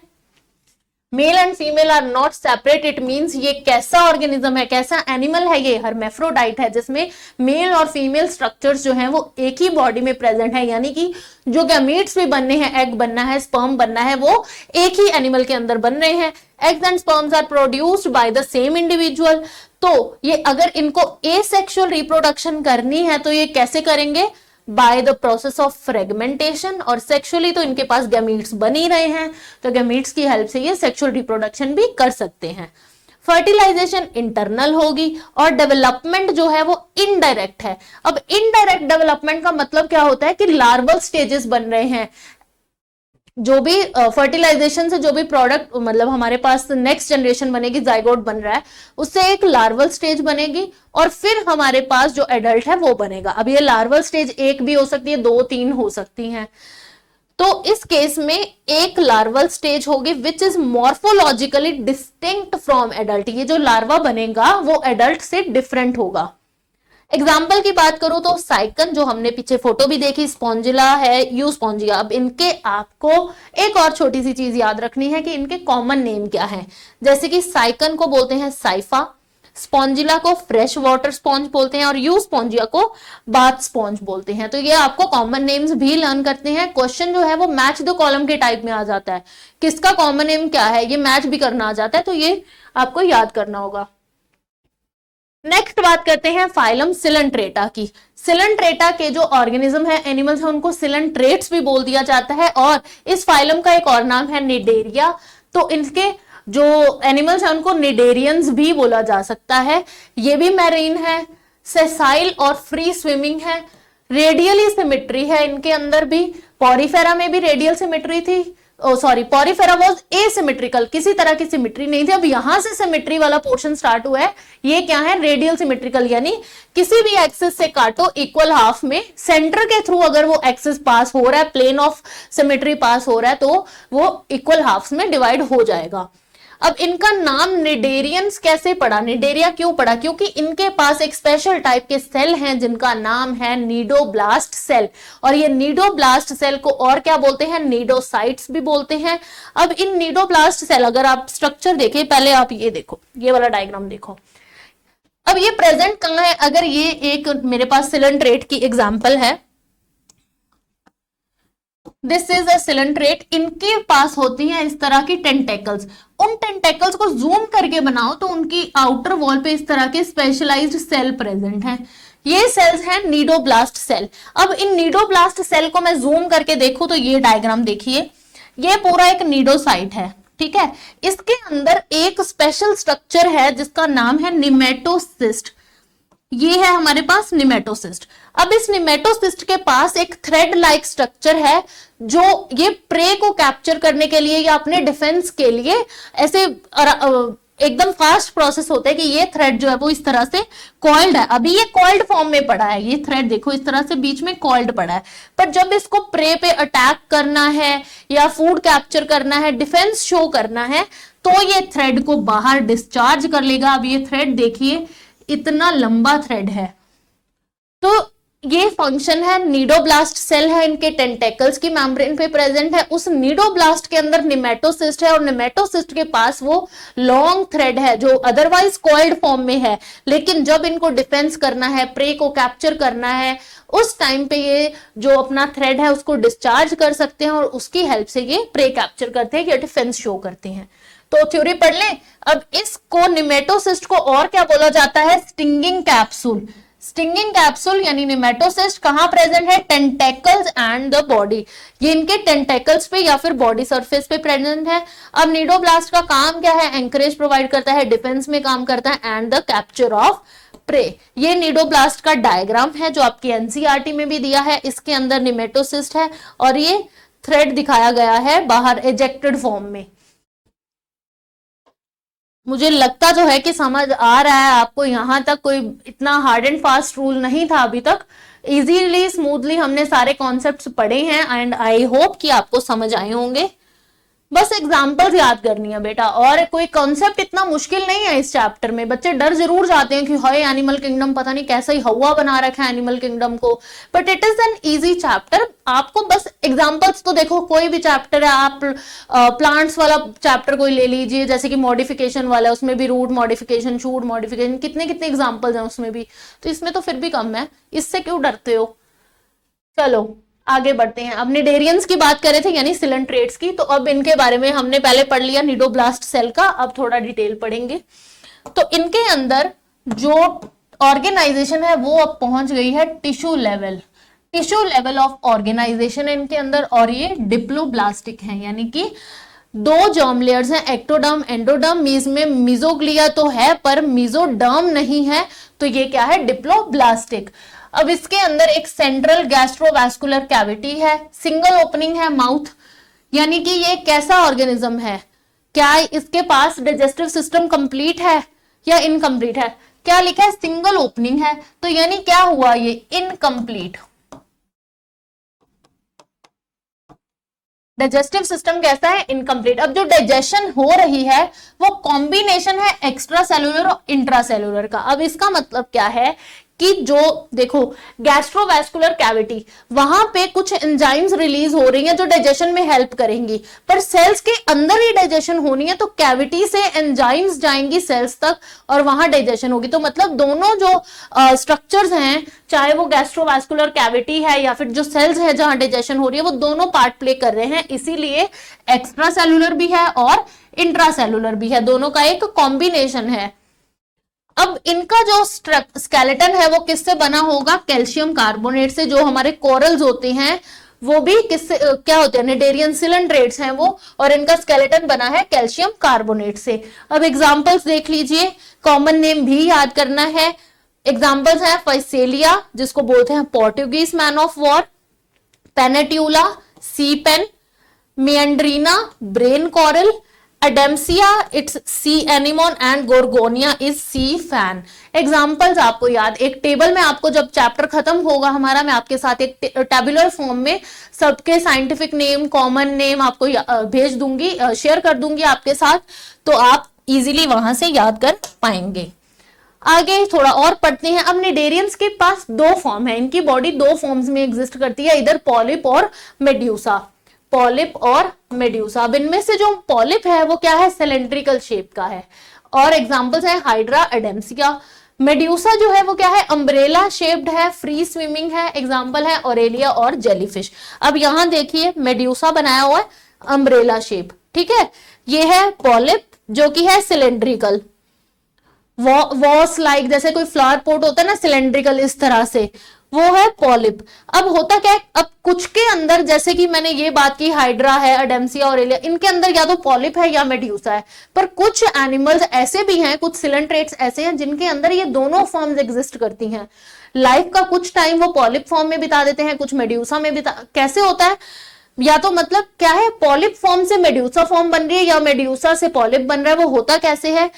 Male and female are not separate. It means ये कैसा ऑर्गेनिज्म है, कैसा एनिमल है? ये हर्मेफ्रोडाइट है, जिसमें मेल और फीमेल स्ट्रक्चर्स जो हैं वो एक ही बॉडी में प्रेजेंट है। यानी कि जो गैमीट्स भी बनने हैं, एग बनना है, स्पर्म बनना है, वो एक ही एनिमल के अंदर बन रहे हैं। Eggs and sperms are produced by the same individual. तो ये अगर इनको एसेक्सुअल रिप्रोडक्शन करनी है तो ये कैसे करेंगे? By the process of fragmentation. और सेक्सुअली तो इनके पास गैमीट्स बन ही रहे हैं, तो गैमीट्स की हेल्प से ये सेक्सुअल रिप्रोडक्शन भी कर सकते हैं। फर्टिलाइजेशन इंटरनल होगी, और डेवलपमेंट जो है वो इनडायरेक्ट है। अब इनडायरेक्ट डेवलपमेंट का मतलब क्या होता है कि लार्वल स्टेजेस बन रहे हैं। जो भी फर्टिलाइजेशन से जो भी प्रोडक्ट मतलब हमारे पास नेक्स्ट जनरेशन बनेगी, जाइगोट बन रहा है, उससे एक लार्वल स्टेज बनेगी, और फिर हमारे पास जो एडल्ट है वो बनेगा। अब ये लार्वल स्टेज एक भी हो सकती है, 2-3 हो सकती हैं। तो इस केस में एक लार्वल स्टेज होगी which is morphologically distinct from adult. ये जो लार्वा बनेगा वो एडल्ट से डिफरेंट होगा। एग्जाम्पल की बात करूं तो साइकन, जो हमने पीछे फोटो भी देखी, स्पॉन्जिला है, यूस्पॉन्जिया। अब इनके आपको एक और छोटी सी चीज याद रखनी है कि इनके कॉमन नेम क्या है। जैसे कि साइकन को बोलते हैं साइफा, स्पॉन्जिला को फ्रेश वाटर स्पॉन्ज बोलते हैं, और यूस्पॉन्जिया को बाथ स्पॉन्ज बोलते हैं। तो ये आपको कॉमन नेम्स भी लर्न करते हैं। क्वेश्चन जो है वो मैच द कॉलम के टाइप में आ जाता है, किसका कॉमन नेम क्या है ये मैच भी करना आ जाता है, तो ये आपको याद करना होगा। नेक्स्ट बात करते हैं फाइलम सिलेंट्रेटा की। सिलेंट्रेटा के जो ऑर्गेनिज्म है, एनिमल्स है, उनको सिलेंट्रेट्स भी बोल दिया जाता है, और इस फाइलम का एक और नाम है निडेरिया। तो इनके जो एनिमल्स हैं उनको निडेरियंस भी बोला जा सकता है। ये भी मैरीन है, सेसाइल और फ्री स्विमिंग है, रेडियली सिमेट्री है इनके अंदर भी। पॉरीफेरा में भी रेडियल सिमेट्री थी, पॉरीफेरा वाज एसिमेट्रिकल, किसी तरह की सिमेट्री नहीं थी। अब यहां से सिमेट्री वाला पोर्शन स्टार्ट हुआ है, ये क्या है? रेडियल सिमेट्रिकल, यानी किसी भी एक्सिस से काटो इक्वल हाफ में, सेंटर के थ्रू अगर वो एक्सिस पास हो रहा है, प्लेन ऑफ सिमेट्री पास हो रहा है, तो वो इक्वल हाफ्स में डिवाइड हो जाएगा। अब इनका नाम निडेरियंस कैसे पड़ा? निडेरिया क्यों पड़ा? क्योंकि इनके पास एक स्पेशल टाइप के सेल हैं जिनका नाम है नीडोब्लास्ट सेल, और ये नीडोब्लास्ट सेल को और क्या बोलते हैं? नीडोसाइट्स भी बोलते हैं। अब इन नीडोब्लास्ट सेल, अगर आप स्ट्रक्चर देखें, पहले आप ये देखो, ये वाला डायग्राम देखो। अब ये प्रेजेंट कहां है? अगर ये एक मेरे पास सिलेंट्रेट की एग्जांपल है, दिस इज अ सिलेंट्रेट, इनके पास होती हैं इस तरह की टेंटेकल्स। उन टेंटेकल्स को जूम करके बनाओ तो उनकी आउटर वॉल पे इस तरह के स्पेशलाइज्ड सेल प्रेजेंट हैं। ये सेल्स हैं नीडोब्लास्ट सेल। अब इन नीडोब्लास्ट सेल को मैं जूम करके देखूं तो ये डायग्राम देखिए, ये पूरा एक नीडोसाइट है, ठीक है। इसके अंदर एक स्पेशल स्ट्रक्चर है जिसका नाम है निमेटोसिस्ट। ये है हमारे पास निमेटोसिस्ट। अब इस निमेटोसिस्ट के पास एक थ्रेड लाइक स्ट्रक्चर है जो ये प्रे को कैप्चर करने के लिए या अपने डिफेंस के लिए ऐसे एकदम फास्ट प्रोसेस होता है कि ये थ्रेड जो है वो इस तरह से कॉइल्ड है। अभी ये कॉइल्ड फॉर्म में पड़ा है, ये थ्रेड देखो इस तरह से बीच में कॉइल्ड पड़ा है, पर जब इसको प्रे पे अटैक करना है या फूड कैप्चर करना है, डिफेंस शो करना है, तो ये थ्रेड को बाहर डिस्चार्ज कर लेगा। अब ये थ्रेड देखिए इतना लंबा थ्रेड है, तो ये फंक्शन है। नीडोब्लास्ट सेल है, इनके टेंटेकल्स की मेम्ब्रेन पे प्रेजेंट है। उस नीडोब्लास्ट के अंदर निमेटोसिस्ट है और निमेटोसिस्ट के पास वो लॉन्ग थ्रेड है जो अदरवाइज कॉइल्ड फॉर्म में है, लेकिन जब इनको डिफेंस करना है, प्रे को कैप्चर करना है, उस टाइम पे ये जो अपना थ्रेड है उसको डिस्चार्ज कर सकते हैं और उसकी हेल्प से ये प्रे कैप्चर करते हैं या डिफेंस शो करते हैं। तो थ्योरी पढ़ लें। अब इसको निमेटोसिस्ट को और क्या बोला जाता है? Stinging capsule. स्टिंगिंग कैप्सूल यानी निमेटोसिस्ट कहां प्रेजेंट है? Tentacles and the body. ये इनके टेंटेकल्स पे या फिर बॉडी सरफेस पे प्रेजेंट है। अब नीडोब्लास्ट का काम क्या है? एंकरेज प्रोवाइड करता है, डिफेंस में काम करता है and the capture of prey. ये नीडोब्लास्ट का डायग्राम है जो आपकी एनसीईआरटी में भी दिया है। इसके अंदर निमेटोसिस्ट है और ये थ्रेड दिखाया गया है बाहर एजेक्टेड फॉर्म में। मुझे लगता जो है कि समझ आ रहा है आपको। यहां तक कोई इतना हार्ड एंड फास्ट रूल नहीं था अभी तक। इजीली स्मूथली हमने सारे कॉन्सेप्ट्स पढ़े हैं एंड आई होप कि आपको समझ आए होंगे। बस एग्जाम्पल्स याद करनी है बेटा, और कोई कॉन्सेप्ट इतना मुश्किल नहीं है इस चैप्टर में। बच्चे डर जरूर जाते हैं कि हाय एनिमल किंगडम पता नहीं कैसा ही हवा बना रखा है एनिमल किंगडम को, but it is an easy chapter. आपको बस एग्जाम्पल्स तो देखो, कोई भी चैप्टर है, आप प्लांट्स वाला चैप्टर कोई ले लीजिए, जैसे कि मॉडिफिकेशन वाला, उसमें भी रूट मॉडिफिकेशन, शूट मॉडिफिकेशन, कितने कितने एग्जाम्पल्स हैं उसमें भी, तो इसमें तो फिर भी कम है। इससे क्यों डरते हो? चलो आगे बढ़ते हैं। अब निडेरियंस की बात कर रहे थे यानी सिलेंट्रेट्स की, तो अब इनके बारे में हमने पहले पढ़ लिया निडोब्लास्ट सेल का, अब थोड़ा डिटेल पढ़ेंगे। तो इनके अंदर जो ऑर्गेनाइजेशन है वो अब पहुंच गई है tissue level. Tissue level of organisation है इनके अंदर, और ये डिप्लोब्लास्टिक है, यानी कि दो जर्म लेयर्स हैं, एक्टोडर्म एंडोडर्म। मीज में मिजोग्लिया तो है पर मिजोडर्म नहीं है, तो ये क्या है? डिप्लोब्लास्टिक। अब इसके अंदर एक सेंट्रल गैस्ट्रोवैस्कुलर कैविटी है, सिंगल ओपनिंग है माउथ, यानी कि ये कैसा ऑर्गेनिज्म है? क्या इसके पास डाइजेस्टिव सिस्टम कंप्लीट है या इनकम्प्लीट है? क्या लिखा है? सिंगल ओपनिंग है, तो यानी क्या हुआ? ये इनकम्प्लीट। डाइजेस्टिव सिस्टम कैसा है? इनकम्प्लीट। अब जो डाइजेशन हो रही है वो कॉम्बिनेशन है एक्स्ट्रा सेलुलर और इंट्रा सेलुलर का। अब इसका मतलब क्या है कि जो देखो गैस्ट्रोवैस्कुलर कैविटी, वहां पे कुछ एंजाइम्स रिलीज हो रही हैं जो डाइजेशन में हेल्प करेंगी, पर सेल्स के अंदर ही डाइजेशन होनी है, तो कैविटी से एंजाइम्स जाएंगी सेल्स तक और वहां डाइजेशन होगी। तो मतलब दोनों जो स्ट्रक्चर्स हैं, चाहे वो गैस्ट्रोवैस्कुलर कैविटी है या फिर जो सेल्स है जहां डाइजेशन हो रही है, वो दोनों पार्ट प्ले कर रहे हैं। इसीलिए एक्स्ट्रा सेलुलर भी है और इंट्रा सेलुलर भी है, दोनों का एक कॉम्बिनेशन है। अब इनका जो स्केलेटन है वो किससे बना होगा? कैल्शियम कार्बोनेट से। जो हमारे कोरल्स होते हैं वो भी किससे क्या होते हैं? निडेरियन सिलेंट्रेट्स हैं वो, और इनका स्केलेटन बना है कैल्शियम कार्बोनेट से। अब एग्जांपल्स देख लीजिए, कॉमन नेम भी याद करना है। एग्जांपल्स हैं फाइसेलिया, जिसको बोलते हैं Portuguese man of war, Pennatula, sea pen, Meandrina, brain coral, Adamsia it's sea anemone and Gorgonia is sea fan. Examples आपको याद, एक टेबल में आपको जब चैप्टर खत्म होगा हमारा, मैं आपके साथ एक टेबुलर फॉर्म में सबके साइंटिफिक नेम, कॉमन नेम आपको भेज दूंगी, शेयर कर दूंगी आपके साथ, तो आप इजीली वहां से याद कर पाएंगे। आगे थोड़ा और पढ़ते हैं। अब निडेरियंस के पास दो फॉर्म है, इनकी बॉडी दो फॉर्म्स में एग्जिस्ट करती है, इधर पॉलिप और मेड्यूसा। पॉलिप और मेड्यूसा। अब इनमें से जो पॉलिप है वो क्या है? सिलेंड्रिकल शेप का है, और एग्जांपल्स है हाइड्रा, एडेम्सिया। मेड्यूसा जो है वो क्या है? अम्ब्रेला शेप्ड है, फ्री स्विमिंग है, एग्जांपल है ऑरेलिया और जेलीफिश। अब यहां देखिए मेड्यूसा बनाया हुआ है अम्ब्रेला शेप, ठीक है। ये है पॉलिप जो कि है सिलेंड्रिकल, वॉस लाइक, जैसे कोई फ्लावर पोट होता है ना सिलेंड्रिकल इस तरह से, वो है पॉलिप। अब होता क्या है? अब कुछ के अंदर, जैसे कि मैंने ये बात की हाइड्रा है, अडेम्सिया, ऑरेलिया, इनके अंदर या तो पॉलिप है या मेड्यूसा है, पर कुछ एनिमल्स ऐसे भी हैं, कुछ सिलेंट्रेट्स ऐसे हैं जिनके अंदर ये दोनों फॉर्म्स एग्जिस्ट करती हैं। लाइफ का कुछ टाइम वो पॉलिप फॉर्म में बिता देते हैं, कुछ मेड्यूसा में बिता, कैसे होता है, या तो मतलब क्या है, पॉलिप फॉर्म से मेड्यूसा फॉर्म बन रही है या मेड्यूसा से पॉलिप बन रहा है, वो होता कैसे है।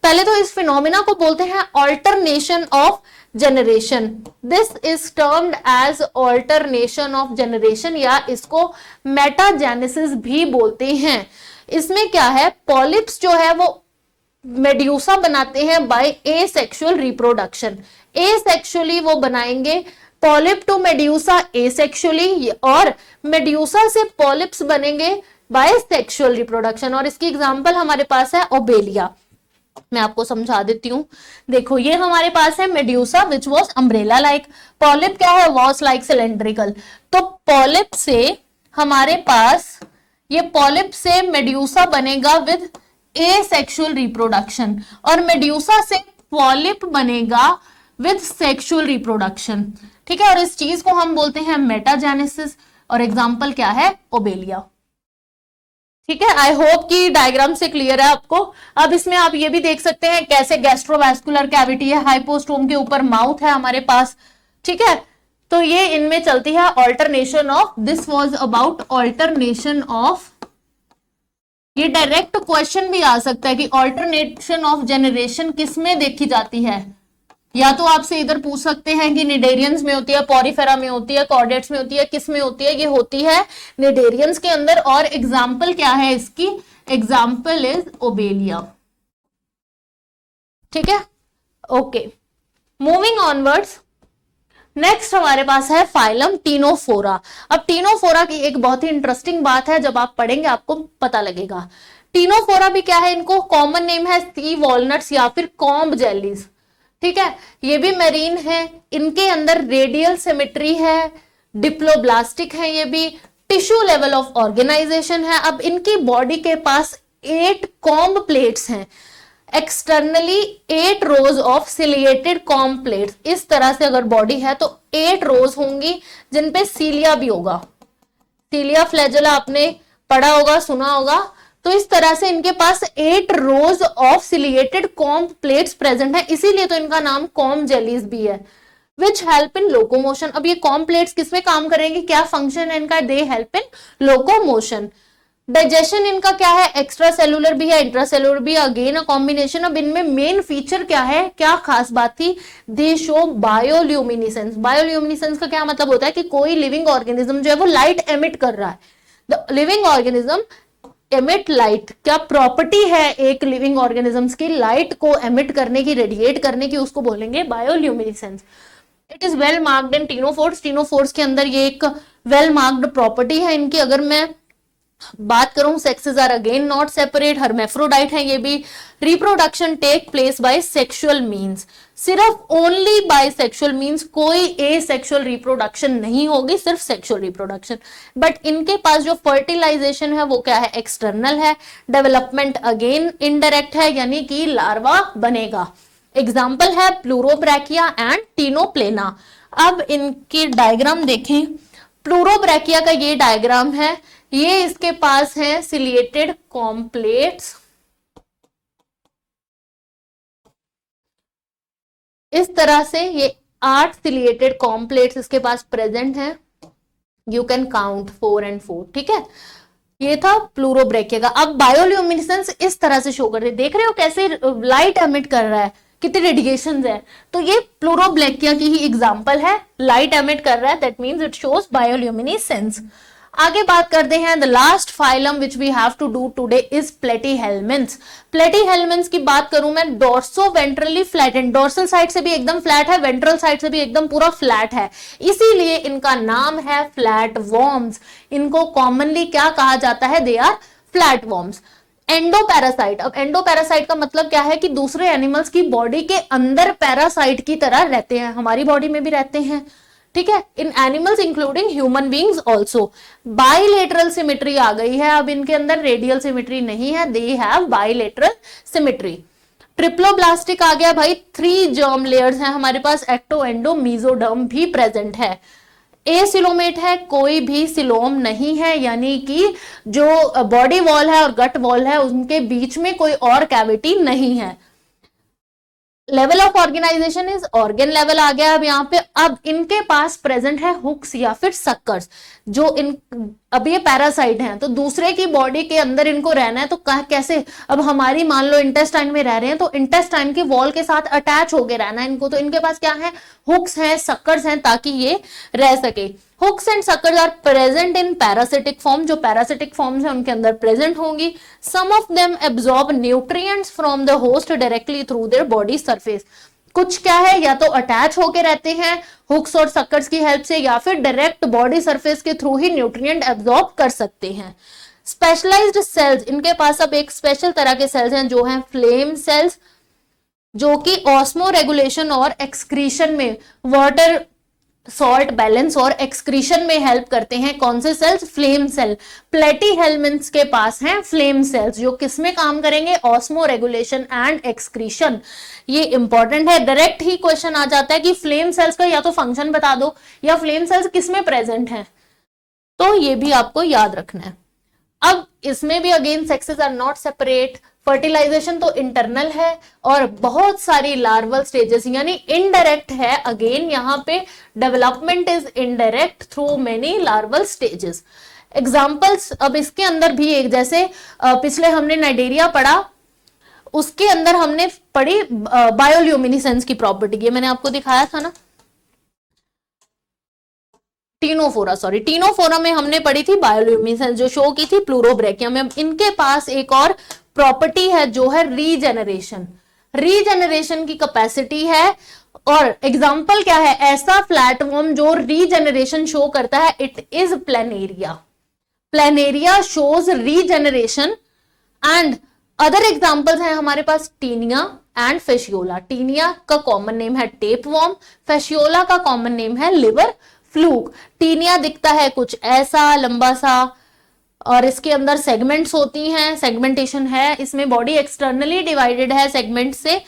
पहले तो इस फिनोमिना को बोलते हैं alternation of generation, this is termed as alternation of generation, या इसको मेटाजेनेसिस भी बोलते हैं। इसमें क्या है, पॉलिप्स जो है वो मेड्यूसा बनाते हैं बाय एसेक्सुअल रिप्रोडक्शन, एसेक्सुअली वो बनाएंगे, पॉलिप टू मेड्यूसा एसेक्सुअली, और मेड्यूसा से पॉलिप्स बनेंगे बाय सेक्सुअल रिप्रोडक्शन। और इसकी एग्जांपल हमारे पास है ओबेलिया, मैं आपको समझा देती हूँ। देखो ये हमारे पास है medusa which was umbrella like, polyp क्या है, वॉज लाइक सिलेंड्रिकल। तो पॉलिप से हमारे पास, ये पॉलिप से मेड्यूसा बनेगा विद एसेक्सुअल रिप्रोडक्शन, और मेड्यूसा से पॉलिप बनेगा विद सेक्सुअल रिप्रोडक्शन, ठीक है। और इस चीज को हम बोलते हैं मेटाजेनेसिस, और एग्जांपल क्या है, ओबेलिया, ठीक है। आई होप कि डायग्राम से क्लियर है आपको। अब इसमें आप ये भी देख सकते हैं कैसे गैस्ट्रोवैस्कुलर कैविटी है, हाइपोस्टोम के ऊपर माउथ है हमारे पास, ठीक है। तो ये इनमें चलती है alternation of, this was about alternation of, ये डायरेक्ट क्वेश्चन भी आ सकता है कि ऑल्टरनेशन ऑफ जनरेशन किसमें देखी जाती है, या तो आपसे इधर पूछ सकते हैं कि निडेरियंस में होती है, पॉरीफेरा में होती है, कॉर्डेट्स में होती है, किस में होती है, ये होती है निडेरियंस के अंदर। और एग्जाम्पल क्या है इसकी, एग्जाम्पल इज ओबेलिया, ठीक है। ओके, मूविंग ऑनवर्ड्स, नेक्स्ट हमारे पास है फाइलम टीनोफोरा। अब टीनोफोरा की एक बहुत ही इंटरेस्टिंग बात है, जब आप पढ़ेंगे आपको पता लगेगा। टीनोफोरा भी क्या है, इनको कॉमन नेम है सी वॉलनट्स या फिर कॉम्ब जेलीज, ठीक है। ये भी मेरीन है, इनके अंदर रेडियल सिमेट्री है, डिप्लोब्लास्टिक है, ये भी टिश्यू लेवल ऑफ ऑर्गेनाइजेशन है। अब इनकी बॉडी के पास 8 कॉम्ब प्लेट्स हैं, externally 8 rose of ciliated comb plates. इस तरह से अगर बॉडी है तो 8 रोज होंगी जिनपे सीलिया भी होगा, सीलिया फ्लैजेला आपने पढ़ा होगा, सुना होगा। तो इस तरह से इनके पास 8 रोज of ciliated comb plates present है, इसीलिए तो इनका नाम कॉम्ब जेलीज भी है, विच हेल्प इन लोकोमोशन। अब ये कॉम्ब प्लेट्स किसमें काम करेंगे, क्या फंक्शन है इनका, they help in locomotion. Digestion इनका क्या है, एक्स्ट्रा सेलुलर भी है, इंट्रा सेलुलर भी, अगेन अ कॉम्बिनेशन। अब इनमें मेन फीचर क्या है, क्या खास बात थी, दे शो बायोल्यूमिनेसेंस। बायोल्यूमिनेसेंस का क्या मतलब होता है कि कोई लिविंग ऑर्गेनिज्म जो है वो लाइट एमिट कर रहा है, the living organism emit light. क्या प्रॉपर्टी है एक लिविंग ऑर्गेनिजम्स की, लाइट को एमिट करने की, रेडिएट करने की, उसको बोलेंगे bioluminescence. It is well marked in ctenophores, ctenophores के अंदर ये एक वेल मार्क्ड प्रॉपर्टी है इनकी। अगर मैं बात करूं, sexes are again not separate, hermaphrodite है ये भी। Reproduction take place by sexual means, सिर्फ ओनली बाय सेक्सुअल मीन्स, कोई ए सेक्सुअल रिप्रोडक्शन नहीं होगी, सिर्फ सेक्सुअल रिप्रोडक्शन। बट इनके पास जो फर्टिलाइजेशन है वो क्या है, एक्सटर्नल है। डेवलपमेंट अगेन इनडायरेक्ट है, यानी कि लार्वा बनेगा। एग्जाम्पल है प्लूरोब्रैकिया एंड टीनोप्लेना। अब इनकी डायग्राम देखें, प्लूरोब्रैकिया का ये डायग्राम है, ये इसके पास है सिलिएटेड कॉम्प्लेट्स, इस तरह से ये 8 सिलिएटेड कॉम्प्लेट्स इसके पास प्रेजेंट हैं, यू कैन काउंट 4 and 4, ठीक है। ये था प्लूरोब्रैकिया का। अब बायोल्यूमिनेसेंस इस तरह से शो कर रहे, देख रहे हो कैसे लाइट एमिट कर रहा है, कितने रेडिएशंस है। तो ये प्लूरोब्रैकिया की ही एग्जांपल है, लाइट एमिट कर रहा है, that means it shows bioluminescence. आगे बात करते हैं, the last phylum which we have to do today is Platyhelminthes. Platyhelminthes की बात करूं मैं, dorsoventrally flattened, dorsal side से भी एकदम फ्लैट है, वेंट्रल साइड से भी एकदम पूरा फ्लैट है, इसीलिए इनका नाम है फ्लैट वॉर्म्स। इनको कॉमनली क्या कहा जाता है, they are flat worms. Endoparasite, अब एंडोपैरासाइट का मतलब क्या है कि दूसरे एनिमल्स की बॉडी के अंदर पैरासाइट की तरह रहते हैं, हमारी बॉडी में भी रहते हैं, ठीक है, in animals including human beings also. Bilateral symmetry आ गई है, अब इनके अंदर रेडियल सिमेट्री नहीं है, they have bilateral symmetry. Triploblastic आ गया भाई, 3 जर्म लेयर्स हैं हमारे पास, एक्टो एंडो मीजोडर्म भी प्रेजेंट है। एसिलोमेट है, कोई भी सिलोम नहीं है, यानी कि जो बॉडी वॉल है और गट वॉल है उनके बीच में कोई और कैविटी नहीं है। Level of organization is organ level आ गया अब यहाँ पे। अब इनके पास प्रेजेंट है हुक्स या फिर सक्कर्स, जो इन अब ये पैरासाइट हैं तो दूसरे की बॉडी के अंदर इनको रहना है, तो कैसे, अब हमारी मान लो इंटेस्टाइन में रह रहे हैं तो इंटेस्टाइन की वॉल के साथ अटैच होके रहना है इनको, तो इनके पास क्या है, हुक्स हैं, सक्कर्स हैं, ताकि ये रह सके। Hooks and suckers are present in parasitic form, जो पैरासिटिक फॉर्म्स है उनके अंदर प्रेजेंट होंगी। Some of them absorb nutrients from the host directly through their body surface. कुछ क्या है, या तो अटैच होके रहते हैं हुक्स और सक्कर्स की हेल्प से, या फिर डायरेक्ट बॉडी सरफेस के थ्रू ही न्यूट्रिएंट एब्जॉर्ब कर सकते हैं। स्पेशलाइज्ड सेल्स, इनके पास अब एक स्पेशल तरह के सेल्स हैं जो हैं फ्लेम सेल्स, जो कि ऑस्मो रेगुलेशन और एक्सक्रीशन में, वाटर सॉल्ट बैलेंस और एक्सक्रीशन में हेल्प करते हैं। कौन से सेल्स, फ्लेम सेल। प्लेटीहेल्मिन्थ्स के पास हैं फ्लेम सेल्स, जो किसमें काम करेंगे, ऑस्मो रेगुलेशन एंड एक्सक्रीशन। ये इंपॉर्टेंट है, डायरेक्ट ही क्वेश्चन आ जाता है कि फ्लेम सेल्स का या तो फंक्शन बता दो या फ्लेम सेल्स किसमें प्रेजेंट हैं, तो ये भी आपको याद रखना है। अब इसमें भी again sexes are not separate, fertilisation तो इंटरनल है और बहुत सारी लार्वल स्टेजेस यानी इनडायरेक्ट है। अगेन यहाँ पे development is indirect through many larval stages. Examples अब इसके अंदर भी एक, जैसे पिछले हमने नाइडेरिया पढ़ा, उसके अंदर हमने पढ़ी बायोल्यूमिनिसेंस की प्रॉपर्टी, ये मैंने आपको दिखाया था ना, टीनोफोरा में हमने पढ़ी थी बायोल्यूमिनेसेंस, जो शो की थी प्लूरोब्रैकिया में। इनके पास एक और प्रॉपर्टी है जो है रीजेनरेशन की कैपेसिटी है। और एग्जांपल क्या है, ऐसा फ्लैटफॉर्म जो रीजेनरेशन शो करता है, it is planaria shows regeneration. And other examples हैं हमारे पास टीनिया एंड फेशियोला। टीनिया का कॉमन नेम है टेपवॉर्म, फेशियोला का कॉमन नेम है लिवर फ्लूक। टीनिया दिखता है कुछ ऐसा लंबा सा, और इसके अंदर सेगमेंट्स होती हैं, सेगमेंटेशन है इसमें, बॉडी एक्सटर्नली डिवाइडेड है सेगमेंट से।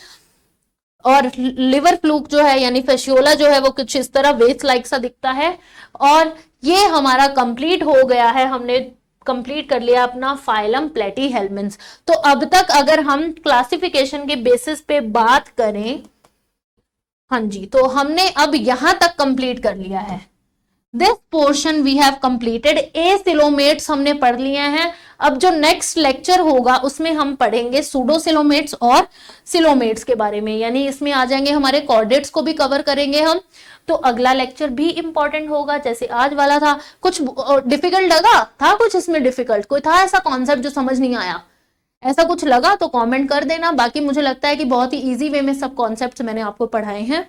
और लिवर फ्लूक जो है यानी फेशियोला जो है वो कुछ इस तरह वेस्ट लाइक सा दिखता है। और ये हमारा कंप्लीट हो गया है, हमने कंप्लीट कर लिया अपना फाइलम प्लेटीहेल्मिन्थ्स। तो अब तक अगर हम क्लासिफिकेशन के बेसिस पे बात करें, हाँ जी, तो हमने अब यहां तक कंप्लीट कर लिया है। This portion we have completed. Acoelomates हमने पढ़ लिए हैं। अब जो नेक्स्ट लेक्चर होगा उसमें हम पढ़ेंगे सूडोसिलोमेट्स और सिलोमेट्स के बारे में, यानी इसमें आ जाएंगे हमारे कॉर्डेट्स को भी कवर करेंगे हम। तो अगला लेक्चर भी इंपॉर्टेंट होगा, जैसे आज वाला था। कुछ डिफिकल्ट लगा था, कुछ इसमें डिफिकल्ट कोई था ऐसा कॉन्सेप्ट जो समझ नहीं आया, ऐसा कुछ लगा तो कमेंट कर देना। बाकी मुझे लगता है कि बहुत ही इजी वे में सब कॉन्सेप्ट्स मैंने आपको पढ़ाए हैं।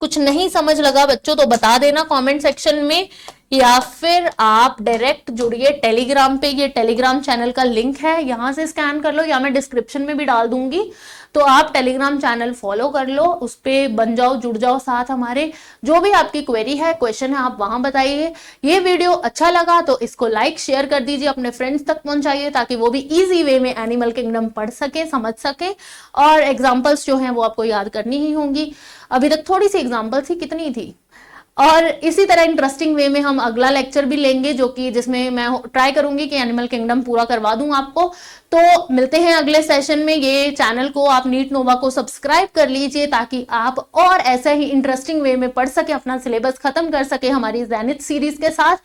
कुछ नहीं समझ लगा बच्चों तो बता देना कमेंट सेक्शन में, या फिर आप डायरेक्ट जुड़िए टेलीग्राम पे। ये टेलीग्राम चैनल का लिंक है, यहां से स्कैन कर लो, या मैं डिस्क्रिप्शन में भी डाल दूंगी। तो आप टेलीग्राम चैनल फॉलो कर लो, उस पे बन जाओ, जुड़ जाओ साथ हमारे। जो भी आपकी क्वेरी है, क्वेश्चन है, आप वहां बताइए। ये वीडियो अच्छा लगा तो इसको लाइक शेयर कर दीजिए, अपने फ्रेंड्स तक पहुंचाइए, ताकि वो भी इजी वे में एनिमल किंगडम पढ़ सके, समझ सके। और एग्जाम्पल्स जो हैं वो आपको याद करनी ही होंगी। अभी तक थोड़ी सी एग्जाम्पल थी, कितनी थी। और इसी तरह इंटरेस्टिंग वे में हम अगला लेक्चर भी लेंगे, जो कि जिसमें मैं ट्राई करूंगी कि एनिमल किंगडम पूरा करवा दूं आपको। तो मिलते हैं अगले सेशन में। ये चैनल को आप नीट नोवा को सब्सक्राइब कर लीजिए, ताकि आप और ऐसा ही इंटरेस्टिंग वे में पढ़ सके, अपना सिलेबस खत्म कर सके हमारी ज़ेनिथ सीरीज के साथ।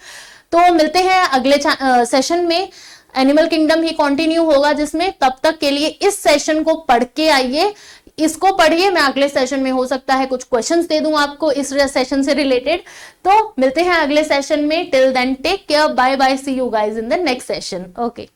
तो मिलते हैं अगले सेशन में। एनिमल किंगडम ही कंटिन्यू होगा जिसमें, तब तक के लिए इस सेशन को पढ़ के आइए, इसको पढ़िए। मैं अगले सेशन में हो सकता है कुछ क्वेश्चंस दे दूं आपको इस सेशन से रिलेटेड। तो मिलते हैं अगले सेशन में। Till then take care, bye bye, see you guys in the next session. Okay.